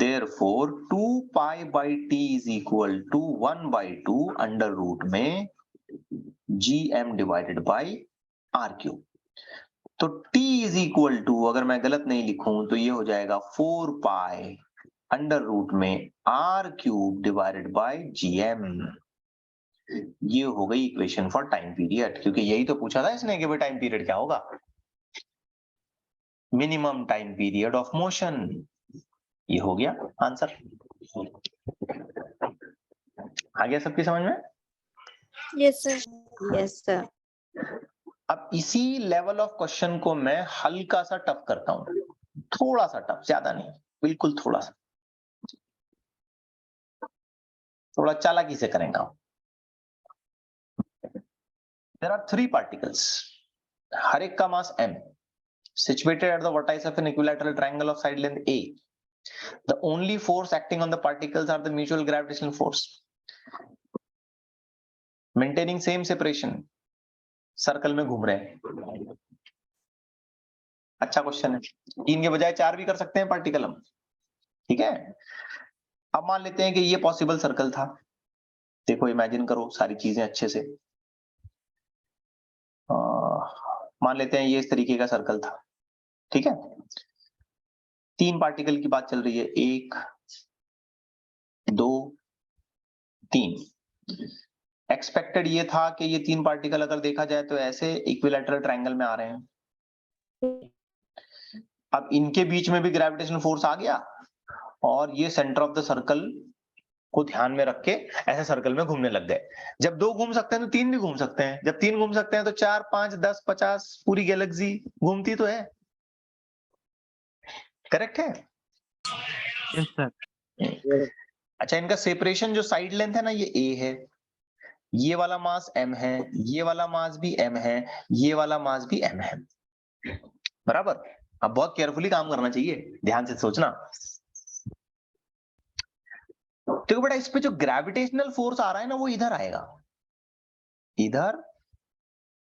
Therefore 2 pi by t is equal to 1 by 2 under root में gm divided by r cube. तो t इज इक्वल टू, अगर मैं गलत नहीं लिखूं तो ये हो जाएगा 4 पाई अंडर रूट में r cube divided by gm। ये हो गई इक्वेशन फॉर टाइम पीरियड, क्योंकि यही तो पूछा था इसने कि भाई टाइम पीरियड क्या होगा, minimum time period of motion. ये हो गया आंसर। आ गया सबकी समझ में? Yes, sir. Yes, sir. अब इसी लेवल ऑफ क्वेश्चन को मैं हल्का सा टफ करता हूं, थोड़ा सा टफ, ज्यादा नहीं, बिल्कुल थोड़ा सा, थोड़ा चालाकी से करेंगे। There are 3 particles, हर एक का मास m, situated at the vertex of an equilateral triangle of side length a. The only force acting on the particles are the mutual gravitational force. Maintaining same separation. Circle में घूम रहे हैं। अच्छा question है। 3 के बजाय 4 भी कर सकते हैं पार्टिकल हम, ठीक है। अब मान लेते हैं कि ये पॉसिबल सर्कल था। देखो इमेजिन करो सारी चीजें अच्छे से। मान लेते हैं ये इस तरीके का सर्कल था, ठीक है। 3 पार्टिकल की बात चल रही है, 1 2 3। एक्सपेक्टेड ये था कि ये 3 पार्टिकल अगर देखा जाए तो ऐसे इक्विलैटरल ट्रायंगल में आ रहे हैं। अब इनके बीच में भी ग्रेविटेशनल फोर्स आ गया और ये सेंटर ऑफ द सर्कल को ध्यान में रख के ऐसे सर्कल में घूमने लग गए। जब 2 घूम सकते हैं तो 3 भी घूम सकते हैं, जब 3 घूम सकते हैं तो 4 5 10 50 पूरी गैलेक्सी घूमती तो है। करेक्ट है? Yes, sir. अच्छा, इनका सेपरेशन जो साइड लेंथ है ना, ये a है, ये वाला मास m है, ये वाला मास भी m है, ये वाला मास भी m है, बराबर। अब बहुत केयरफुली काम करना चाहिए, ध्यान से सोचना। देखो बेटा, इस पे जो ग्रेविटेशनल फोर्स आ रहा है ना, वो इधर आएगा, इधर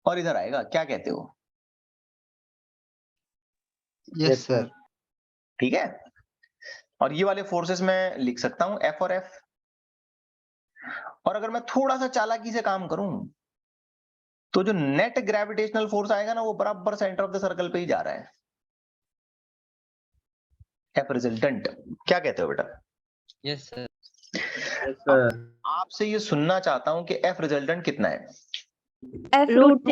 और इधर आएगा। क्या कहते हो? Yes, sir. ठीक है। और ये वाले फोर्सेस मैं लिख सकता हूं F और F। और अगर मैं थोड़ा सा चालाकी से काम करूं तो जो नेट ग्रेविटेशनल फोर्स आएगा ना, वो बराबर सेंटर ऑफ द सर्कल पे ही जा रहा है। F resultant. क्या कहते हो बेटा? Yes, sir. Yes, sir. आपसे ये सुनना चाहता हूं कि F रिजल्टेंट कितना है। Root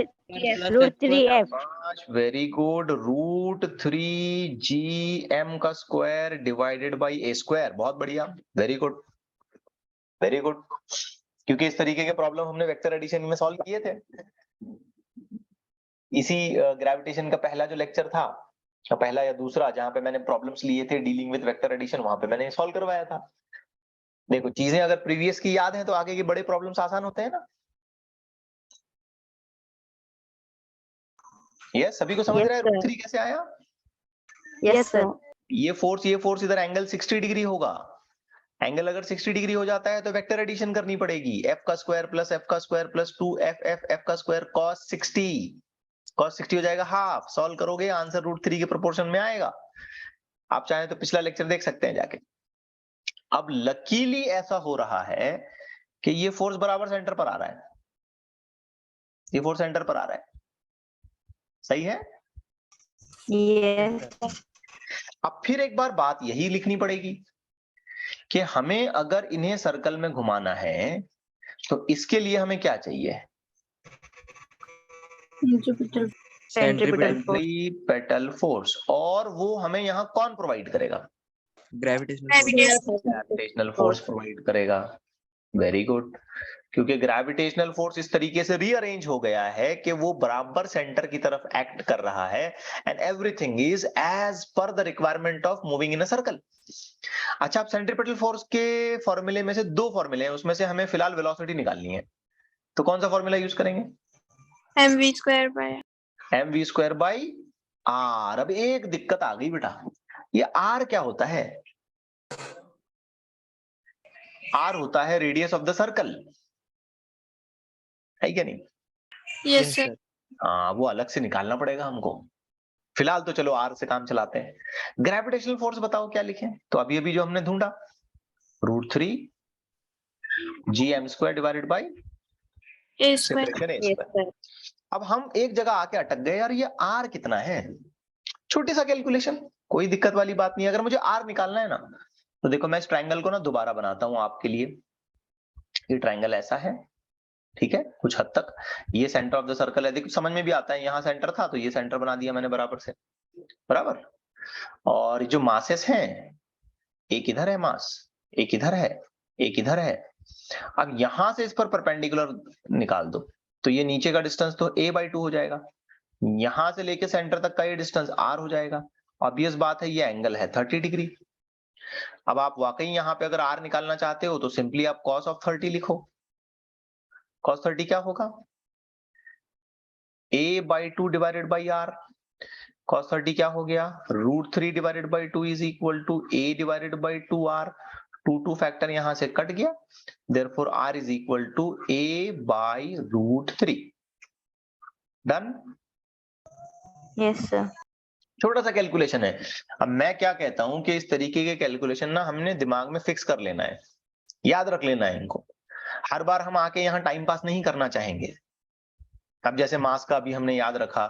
3f. Very good. √3 का square divided by a square. बहुत बढ़िया, वेरी गुड वेरी गुड। क्योंकि इस तरीके के प्रॉब्लम हमने वेक्टर एडिशन में सॉल्व किए थे। इसी ग्रेविटेशन का पहला जो लेक्चर था, पहला या दूसरा, जहां पे मैंने प्रॉब्लम्स लिए थे डीलिंग विद वेक्टर एडिशन, वहां पे मैंने सॉल्व करवाया था। देखो, चीजें अगर प्रीवियस की याद है तो आगे के बड़े प्रॉब्लम्स आसान होते हैं ना। यस, सभी को समझ रहा है √3 कैसे आया? Yes, sir. ये फोर्स इधर एंगल 60 डिग्री होगा। एंगल अगर 60 डिग्री हो जाता है तो वेक्टर एडिशन करनी पड़ेगी। f का स्क्वायर प्लस f का स्क्वायर प्लस 2f f का स्क्वायर cos 60। cos 60 हो जाएगा हाफ। सॉल्व करोगे आंसर √3 के प्रोपोर्शन में आएगा। आप चाहें तो पिछला लेक्चर देख सकते हैं जाके। अब लकीली ऐसा हो रहा है कि ये फोर्स बराबर सेंटर पर आ रहा है, ये फोर्स सेंटर पर आ रहा है। सही है? Yes. अब फिर एक बार बात यही लिखनी पड़ेगी कि हमें अगर इन्हें सर्कल में घुमाना है तो इसके लिए हमें क्या चाहिए? Centripetal force. और वो हमें यहाँ कौन प्रोवाइड करेगा? ग्रेविटेशनल फोर्स प्रोवाइड करेगा। Very good. क्योंकि ग्रेविटेशनल फोर्स इस तरीके से रीअरेंज हो गया है कि वो बराबर सेंटर की तरफ एक्ट कर रहा है, and everything is as per the requirement of moving in a circle. अच्छा, अब सेंट्रीपिटल फोर्स के फॉर्मूले में से 2 फॉर्मूले हैं, उसमें से हमें फिलहाल वेलोसिटी निकालनी है। तो कौन सा फॉर्मूला यूज करेंगे? mv² by r। अब एक दिक्कत आ गई बेटा, ये r क्या होता है? r होता है रेडियस ऑफ द सर्कल, है क्या नहीं? Yes, sir. हाँ, वो अलग से निकालना पड़ेगा हमको। फिलहाल तो चलो आर से काम चलाते हैं। ग्रेविटेशनल फोर्स बताओ क्या लिखें? तो अभी अभी जो हमने ढूंढा, √3 gm² divided by A square. Separation a Yes, square. sir. अब हम एक जगह आके अटक गए यार, ये आर कितना है? छोटी सा कैलकुलेशन, कोई दिक्कत वाली बात नहीं है। अगर मुझे आर निकालना है ना, तो देखो मैं इस ट्रायंगल को ना दोबारा बनाता हूं आपके लिए। ये ट्रायंगल ऐसा है, ठीक है, कुछ हद तक ये सेंटर ऑफ द सर्कल है। देखो समझ में भी आता है, यहाँ सेंटर था तो ये सेंटर बना दिया मैंने बराबर से, बराबर। और जो मासेस हैं, एक इधर है मास, एक इधर है, एक इधर है। अब यहां से इस पर परपेंडिकुलर निकाल दो, तो ये नीचे का डिस्टेंस तो a/2 हो जाएगा, यहां से लेके सेंटर तक का ये डिस्टेंस r हो जाएगा। ऑब्वियस बात है, ये एंगल है 30 डिग्री। अब आप वाकई यहाँ पे अगर r निकालना चाहते हो तो सिंपली आप cos ऑफ 30 लिखो। cos 30 क्या होगा? a/2 divided by r। cos 30 क्या हो गया? √3 divided by 2 is equal to a divided by 2r। 2 factor यहां से कट गया, therefore r is equal to a/√3। Done? Yes, sir. छोटा सा कैलकुलेशन है। अब मैं क्या कहता हूं कि इस तरीके के कैलकुलेशन ना हमने दिमाग में फिक्स कर लेना है, याद रख लेना है इनको। हर बार हम आके यहाँ टाइम पास नहीं करना चाहेंगे। अब जैसे मास का अभी हमने याद रखा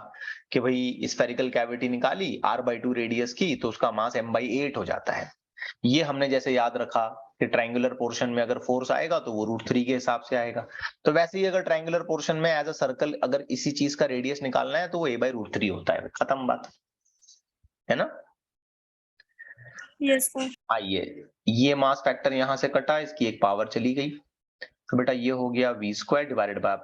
कि भाई स्फेरिकल कैविटी निकाली r/2 रेडियस की, तो उसका मास m/8 हो जाता है। ये हमने जैसे याद रखा कि ट्रायंगुलर पोर्शन में अगर फोर्स आएगा तो वो √3 के हिसाब से आएगा। तो वैसे ही अगर ट्रायंगुलर पोर्शन में एज अ सर्कल अगर इसी चीज का रेडियस निकालना है तो वो a/√3 होता है। खत्म बात, है ना? Yes, sir. आइए, ये मास फैक्टर यहां से कटा, इसकी एक पावर चली गई, तो बेटा ये हो गया v² डिवाइडेड बाय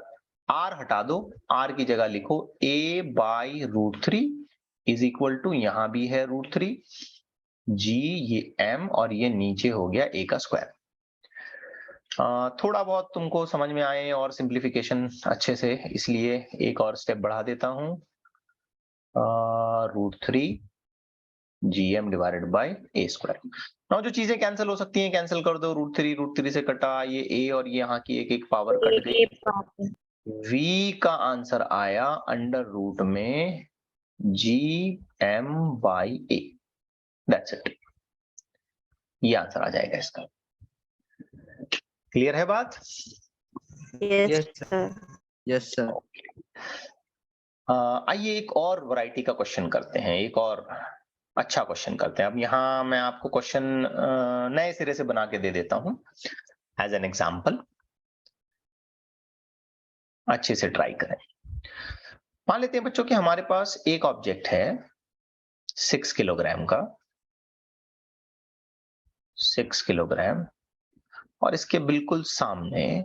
r हटा दो, r की जगह लिखो a/√3 इज इक्वल टू, यहां भी है √3 g, ये m और ये नीचे हो गया a का स्क्वायर। थोड़ा बहुत तुमको समझ में आए और सिंप्लीफिकेशन अच्छे से, इसलिए एक और स्टेप बढ़ा देता हूं। √3 gm divided bye a²। Now जो चीजें कैंसिल हो सकती हैं कैंसिल कर दो, √3 से कटा, ये a और ये यहाँ की एक एक पावर कट गई। v का आंसर आया अंडर रूट में gm/a। दैट्स इट, ये आंसर आ जाएगा इसका। क्लियर है बात? Yes, Yes, sir. yes, sir. आइए एक और वैरायटी का क्वेश्चन करते हैं, एक और अच्छा क्वेश्चन करते हैं। अब यहाँ मैं आपको क्वेश्चन नए सिरे से बना के दे देता हूं एज एन एग्जाम्पल, अच्छे से ट्राई करें। मान लेते हैं बच्चों कि हमारे पास एक ऑब्जेक्ट है 6 किलोग्राम का, 6 किलोग्राम, और इसके बिल्कुल सामने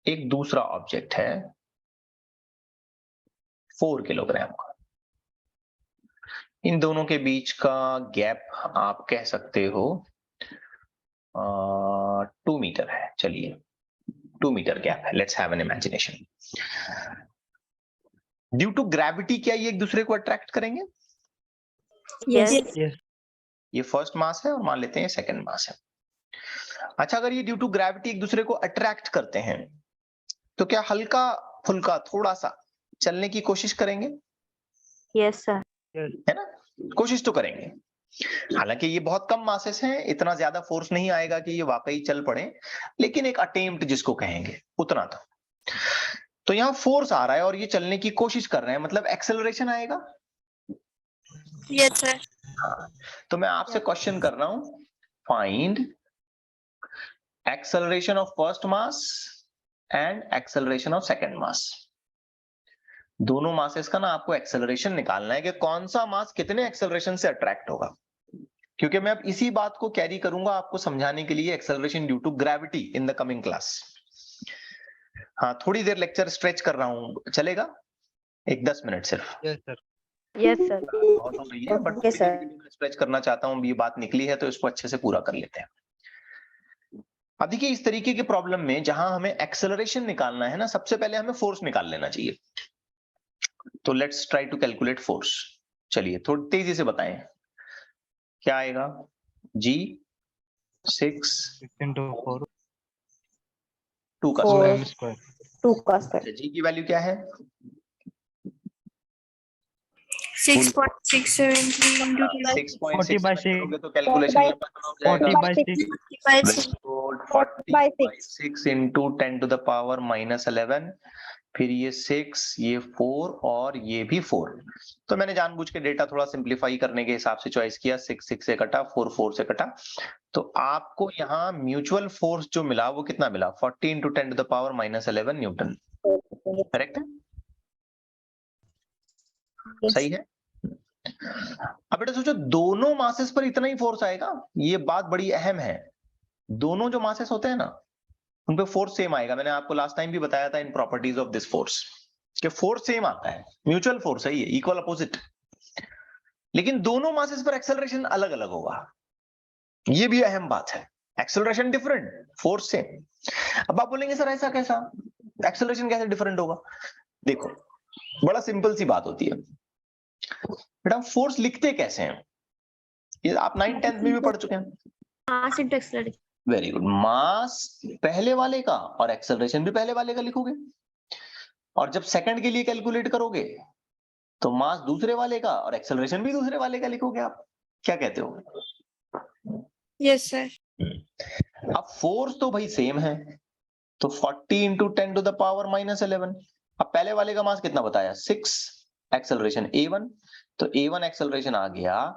एक दूसरा ऑब्जेक्ट है 4 किलोग्राम का। इन दोनों के बीच का गैप आप कह सकते हो 2 मीटर है। चलिए 2 मीटर गैप है, let's have an imagination. Due to gravity क्या ये एक दूसरे को अट्रैक्ट करेंगे? Yes. Yes, ये फर्स्ट मास है और मान लेते हैं सेकंड मास है। अच्छा, अगर ये ड्यू टू ग्रेविटी एक दूसरे को अट्रैक्ट करते हैं तो क्या हल्का फुल्का थोड़ा सा चलने की कोशिश करेंगे? Yes, sir. yes, है ना, कोशिश तो करेंगे। हालांकि ये बहुत कम मासेस हैं, इतना ज्यादा फोर्स नहीं आएगा कि ये वाकई चल पड़े, लेकिन एक अटेम्प्ट जिसको कहेंगे उतना तो यहाँ फोर्स आ रहा है और ये चलने की कोशिश कर रहे हैं, मतलब एक्सेलरेशन आएगा। Yes, sir. हाँ, तो मैं आपसे क्वेश्चन कर रहा हूं, find acceleration of first mass and acceleration of second mass. दोनों मासेस का ना आपको एक्सेलरेशन निकालना है कि कौन सा मास कितने एक्सेलरेशन से अट्रैक्ट होगा, क्योंकि मैं अब इसी बात को कैरी करूंगा आपको समझाने के लिए acceleration due to gravity in the coming class. हाँ, थोड़ी देर लेक्चर स्ट्रेच कर रहा हूं, चलेगा? एक 10 मिनट सिर्फ। yes, sir. Yes, sir. बहुत हो रही है, बट Okay, sir. स्ट्रेच करना चाहता हूँ, ये बात निकली है तो इसको अच्छे से पूरा कर लेते हैं। अब देखिए, इस तरीके के प्रॉब्लम में जहां हमें एक्सेलरेशन निकालना है ना, सबसे पहले हमें फोर्स निकाल लेना चाहिए। तो let's try to calculate force. चलिए थोड़ी तेजी से बताएं, क्या आएगा? जी 6 6 into 4, 2 का 2 Four. m square. 2 का square. जी की वैल्यू क्या है? 6.673 into 6.6 by करोगे तो कैलकुलेशन लंबा हो 40 जाएगा। by 6. 40/6. 40/6 into 10 to the power -11, फिर ये 6, ये 4 और ये भी 4। तो मैंने जानबूझ के डेटा थोड़ा सिंप्लीफाई करने के हिसाब से चॉइस किया। 6 से कटा, 4 से कटा, तो आपको यहाँ म्यूचुअल फोर्स जो मिला वो कितना मिला? 40 into 10 to the power -11 Newton. Correct है? सही है। अब बेटा सोचो, दोनों मासेस पर इतना ही फोर्स आएगा? ये बात बड़ी अहम है। दोनों जो मासेस होते हैं ना, उन पे फोर्स सेम आएगा। मैंने आपको लास्ट टाइम भी बताया था इन प्रॉपर्टीज ऑफ दिस फोर्स कि फोर्स सेम आता है, म्यूचुअल फोर्स है ये, इक्वल अपोजिट। लेकिन दोनों मासेस पर एक्सेलरेशन अलग अलग होगा, ये भी अहम बात है। Acceleration different, force same. अब आप बोलेंगे सर ऐसा कैसा, एक्सेलरेशन कैसे डिफरेंट होगा? देखो, बड़ा सिंपल सी बात होती है बेटा। फोर्स लिखते कैसे हैं ये आप 9th 10th में भी पढ़ चुके हैं। Mass into acceleration. Very good. Mass पहले वाले का और एक्सेलरेशन भी पहले वाले का लिखोगे, और जब सेकंड के लिए कैलकुलेट करोगे तो मास दूसरे वाले का और एक्सेलरेशन भी दूसरे वाले का लिखोगे आप। क्या कहते हो? Yes, sir. अब फोर्स तो भाई सेम है, तो 40 into 10 to the power -11। अब पहले वाले का मास कितना बताया? 6, एक्सेलरेशन A1, तो A1 एक्सेलरेशन आ गया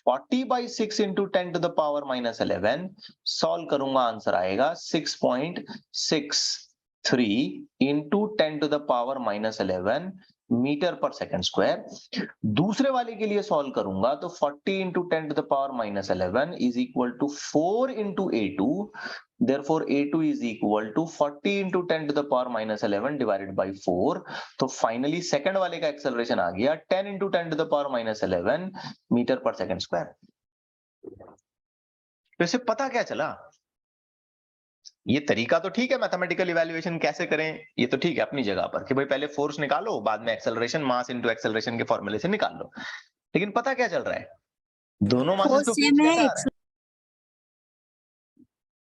40/6 into 10 to the power -11। Solve करूंगा, आंसर आएगा 6.63 into 10 to the power -11 metre per second square. दूसरे वाले के लिए सॉल्व करूंगा तो 40 into 10 to the power -11 is equal to 4 into A2। therefore A2 is equal to 40 into 10 to the power -11 divided by 4। तो finally second वाले का acceleration आ गया 10 into 10 to the power -11 metre per second square. तो इससे पता क्या चला? ये तरीका तो ठीक है, मैथमेटिकल इवैल्यूएशन कैसे करें ये तो ठीक है अपनी जगह पर, कि भाई पहले फोर्स निकालो, बाद में एक्सेलरेशन, मास इनटू एक्सेलरेशन के फॉर्मूले से निकाल लो। लेकिन पता क्या चल रहा है? दोनों मासेस पे फोर्स कैसा आ रहा है?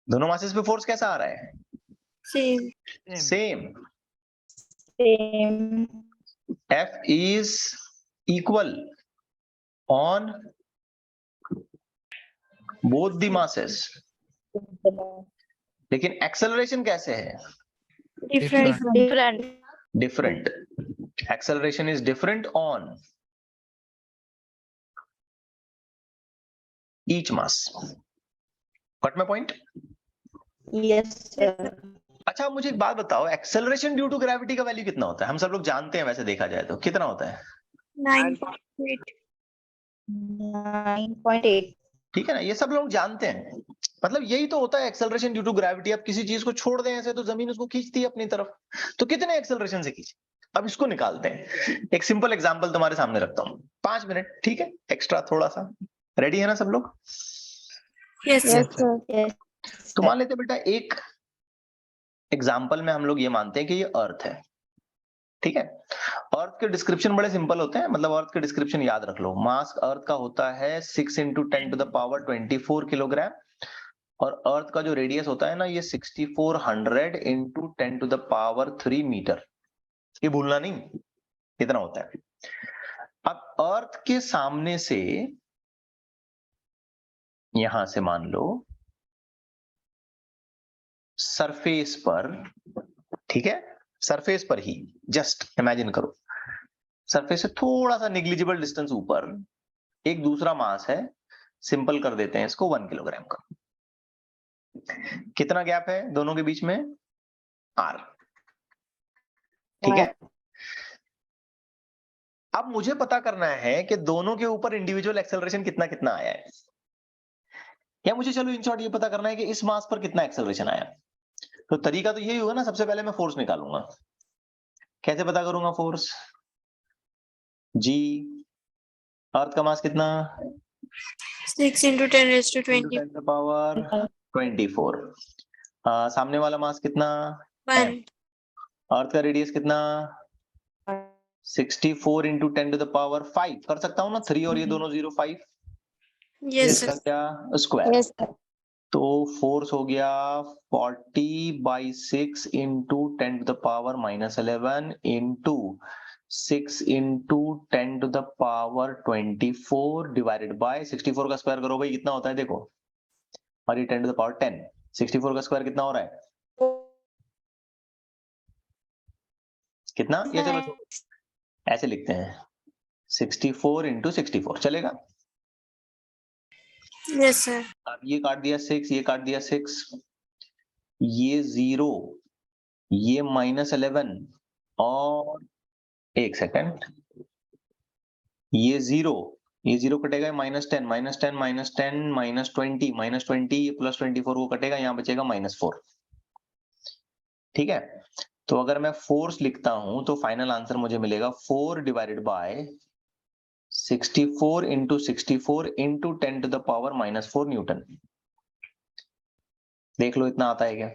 दोनों मासेस पे फोर्स कैसा आ रहा है? Same. Same. Same. F is equal on both the masses। लेकिन एक्सेलरेशन कैसे है? Different. Different. Different. Acceleration is different on each mass. Got my point? Yes, sir. अच्छा, मुझे एक बात बताओ, एक्सेलरेशन ड्यू टू ग्रेविटी का वैल्यू कितना होता है? हम सब लोग जानते हैं, वैसे देखा जाए तो कितना होता है? 9.8. 9.8. ठीक है ना, ये सब लोग जानते हैं। मतलब यही तो होता है एक्सेलरेशन ड्यू टू ग्रेविटी। अब किसी चीज को छोड़ दें ऐसे तो जमीन उसको खींचती है अपनी तरफ, तो कितने एक्सेलरेशन से खींचे? अब इसको निकालते हैं। एक सिंपल एग्जांपल तुम्हारे सामने रखता हूँ, 5 मिनट, ठीक है, एक्स्ट्रा थोड़ा सा। रेडी है ना सब लोग? Yes, sir. Yes, sir. Yes. तो मान लेते हैं बेटा, एक एग्जाम्पल में हम लोग ये मानते हैं कि ये अर्थ है, ठीक है। अर्थ के डिस्क्रिप्शन बड़े सिंपल होते हैं, मतलब अर्थ के डिस्क्रिप्शन याद रख लो। मास अर्थ का होता है 6 into 10 to the power 24 kilogram, और अर्थ का जो रेडियस होता है ना, ये 6400 into 10 to the power 3 metre. ये भूलना नहीं, कितना होता है। अब अर्थ के सामने से, यहां से मान लो सरफेस पर, ठीक है, सरफेस पर ही जस्ट इमेजिन करो, सरफेस से थोड़ा सा निग्लिजिबल डिस्टेंस ऊपर एक दूसरा मास है, सिंपल कर देते हैं इसको 1 किलोग्राम का। कितना गैप है दोनों के बीच में? R, ठीक है। अब मुझे पता करना है कि दोनों के ऊपर इंडिविजुअल एक्सेलरेशन कितना कितना आया है, या मुझे चलो इन शॉर्ट ये पता करना है कि इस मास पर कितना एक्सेलरेशन आया। तो तरीका तो यही होगा ना, सबसे पहले मैं फोर्स निकालूंगा। कैसे पता करूंगा फोर्स? जी, अर्थ का मास कितना? 6 into 10 raised to 20. 10 to the power 24। सामने वाला मास कितना? 1. अर्थ का रेडियस कितना? 64 into 10 to the power 5। कर सकता हूँ ना, 3 और ये दोनों 0, 5। Yes, sir. इसका क्या स्क्वायर? Yes, sir. तो फोर्स हो गया 40/6 into 10 to the power -11 into 6 into 10 to the power 24 divided by 64 का स्क्वायर करो भाई, कितना होता है देखो, और ये 10 to the power 10, 64 का स्क्वायर कितना हो रहा है, कितना, ये चलो ऐसे लिखते हैं 64 into 64 चलेगा। Yes sir. अब ये काट दिया 6, ये काट दिया 6, ये 0, ये -11, और एक सेकंड, ये 0, ये 0 कटेगा, -10, -10, -10, -20, -20 प्लस 24 वो कटेगा, यहाँ बचेगा -4। ठीक है, तो अगर मैं फोर्स लिखता हूं तो फाइनल आंसर मुझे मिलेगा 4 divided by 64 into 64 into 10 to the power -4 Newton. देख लो इतना आता है क्या,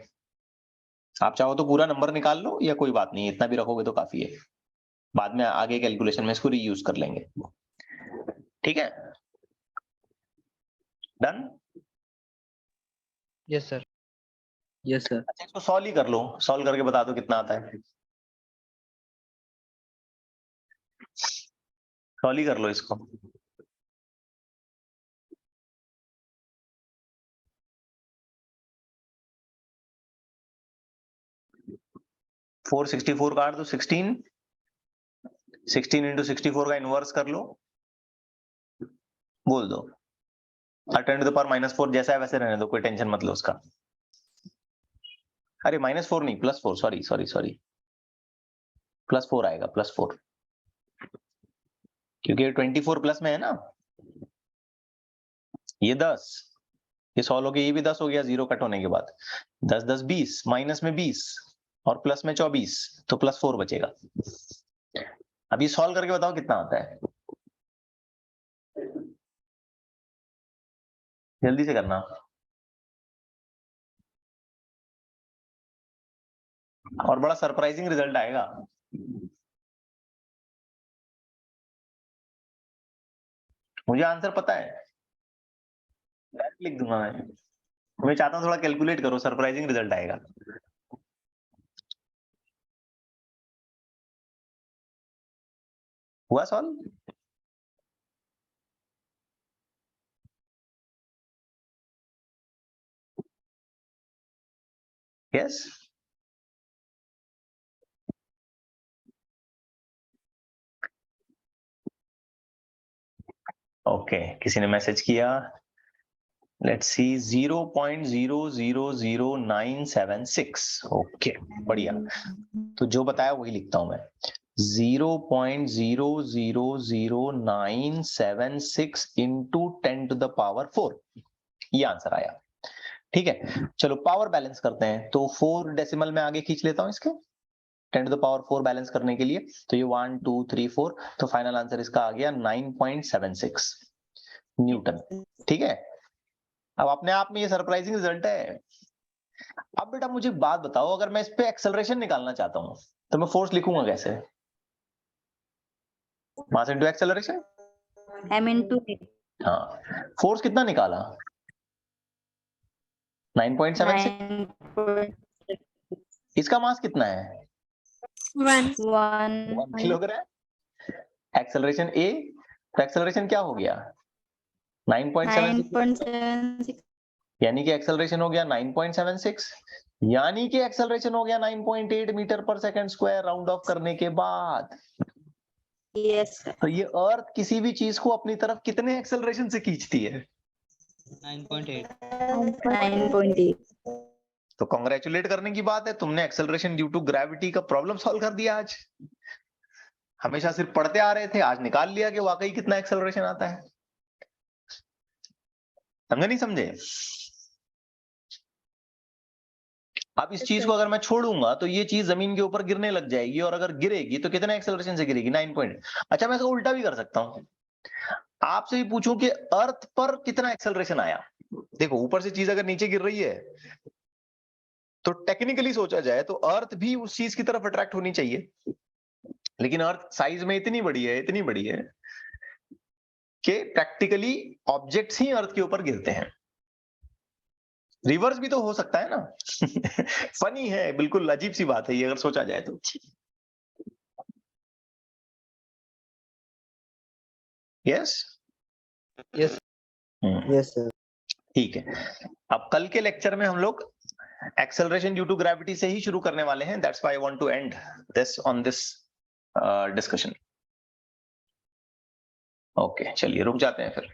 आप चाहो तो पूरा नंबर निकाल लो या कोई बात नहीं, इतना भी रखोगे तो काफी है, बाद में आगे कैलकुलेशन में इसको रीयूज कर लेंगे। ठीक है, done. Yes sir. Yes sir. अच्छा इसको सॉल्व ही कर लो, सॉल्व करके बता दो कितना आता है, सॉल्व ही कर लो इसको। फोर 64 काट दो, 16 into 64 का इनवर्स कर लो, बोल दो, और 10 to the power -4 जैसा है वैसे रहने दो, कोई टेंशन मत लो उसका। अरे -4 नहीं, +4, सॉरी सॉरी सॉरी, +4 आएगा, +4, क्योंकि 24 प्लस में है ना, ये 10, ये 100 हो गया, ये भी 10 हो गया 0 कट होने के बाद, 10 10 20, माइनस में 20 और प्लस में 24, तो +4 बचेगा। अभी सॉल्व करके बताओ कितना आता है, जल्दी से करना। और बड़ा सरप्राइजिंग रिजल्ट आएगा। मुझे आंसर पता है, डायरेक्ट लिख दूंगा मैं चाहता हूं थोड़ा कैलकुलेट करो, सरप्राइजिंग रिजल्ट आएगा। हुआ सॉल्व? यस, ओके, किसी ने मैसेज किया, लेट्स सी, 0.000976, ओके बढ़िया, तो जो बताया वही लिखता हूं मैं, 0.000976 into 10 to the power 4, ये आंसर आया। ठीक है, चलो पावर बैलेंस करते हैं, तो 4 डेसिमल में आगे खींच लेता हूं इसके, 10 to the power 4 बैलेंस करने के लिए, तो ये 1 2 3 4, तो फाइनल आंसर इसका आ गया 9.76 न्यूटन। ठीक है, अब अपने आप में ये सरप्राइजिंग रिजल्ट है। अब बेटा मुझे बात बताओ, अगर मैं इस पे एक्सेलरेशन निकालना चाहता हूं तो मैं फोर्स लिखूंगा कैसे, mass into acceleration, m into हाँ, फोर्स कितना निकाला, 9.76, 9.1 इसका मास कितना है, 1 1 किलोग्राम, एक्सेलरेशन ए, तो एक्सेलरेशन क्या हो गया, 9.76, 9.76 यानी कि एक्सेलरेशन हो गया 9.76, यानी कि एक्सेलरेशन हो गया 9.8 metre per second square, round of करने के बाद। yes sir तो ये अर्थ किसी भी चीज को अपनी तरफ कितने एक्सेलरेशन से खींचती है, 9.8। 9.8 तो कांग्रेचुलेट करने की बात है, तुमने एक्सेलरेशन ड्यू टू ग्रेविटी का प्रॉब्लम सॉल्व कर दिया आज। हमेशा सिर्फ पढ़ते आ रहे थे, आज निकाल लिया कि वाकई कितना एक्सेलरेशन आता है। समझे नहीं समझे? अब इस चीज को अगर मैं छोड़ूंगा तो ये चीज जमीन के ऊपर गिरने लग जाएगी, और अगर गिरेगी तो कितने एक्सेलरेशन से गिरेगी, 9 पॉइंट। अच्छा मैं इसको उल्टा भी कर सकता हूं, आपसे भी पूछूं कि अर्थ पर कितना एक्सेलरेशन आया। देखो ऊपर से चीज अगर नीचे गिर रही है तो टेक्निकली सोचा जाए तो अर्थ भी उस चीज की तरफ अट्रैक्ट होनी चाहिए, लेकिन अर्थ साइज में इतनी बड़ी है, इतनी बड़ी है कि प्रैक्टिकली ऑब्जेक्ट्स ही अर्थ के ऊपर गिरते हैं। रिवर्स भी तो हो सकता है ना। फनी है, बिल्कुल अजीब सी बात है ये अगर सोचा जाए तो। Yes Yes. Yes, sir. ठीक है। अब कल के लेक्चर में हम लोग एक्सेलरेशन ड्यू टू ग्रेविटी से ही शुरू करने वाले हैं। That's why I want to end this on this discussion. Okay, चलिए रुक जाते हैं फिर।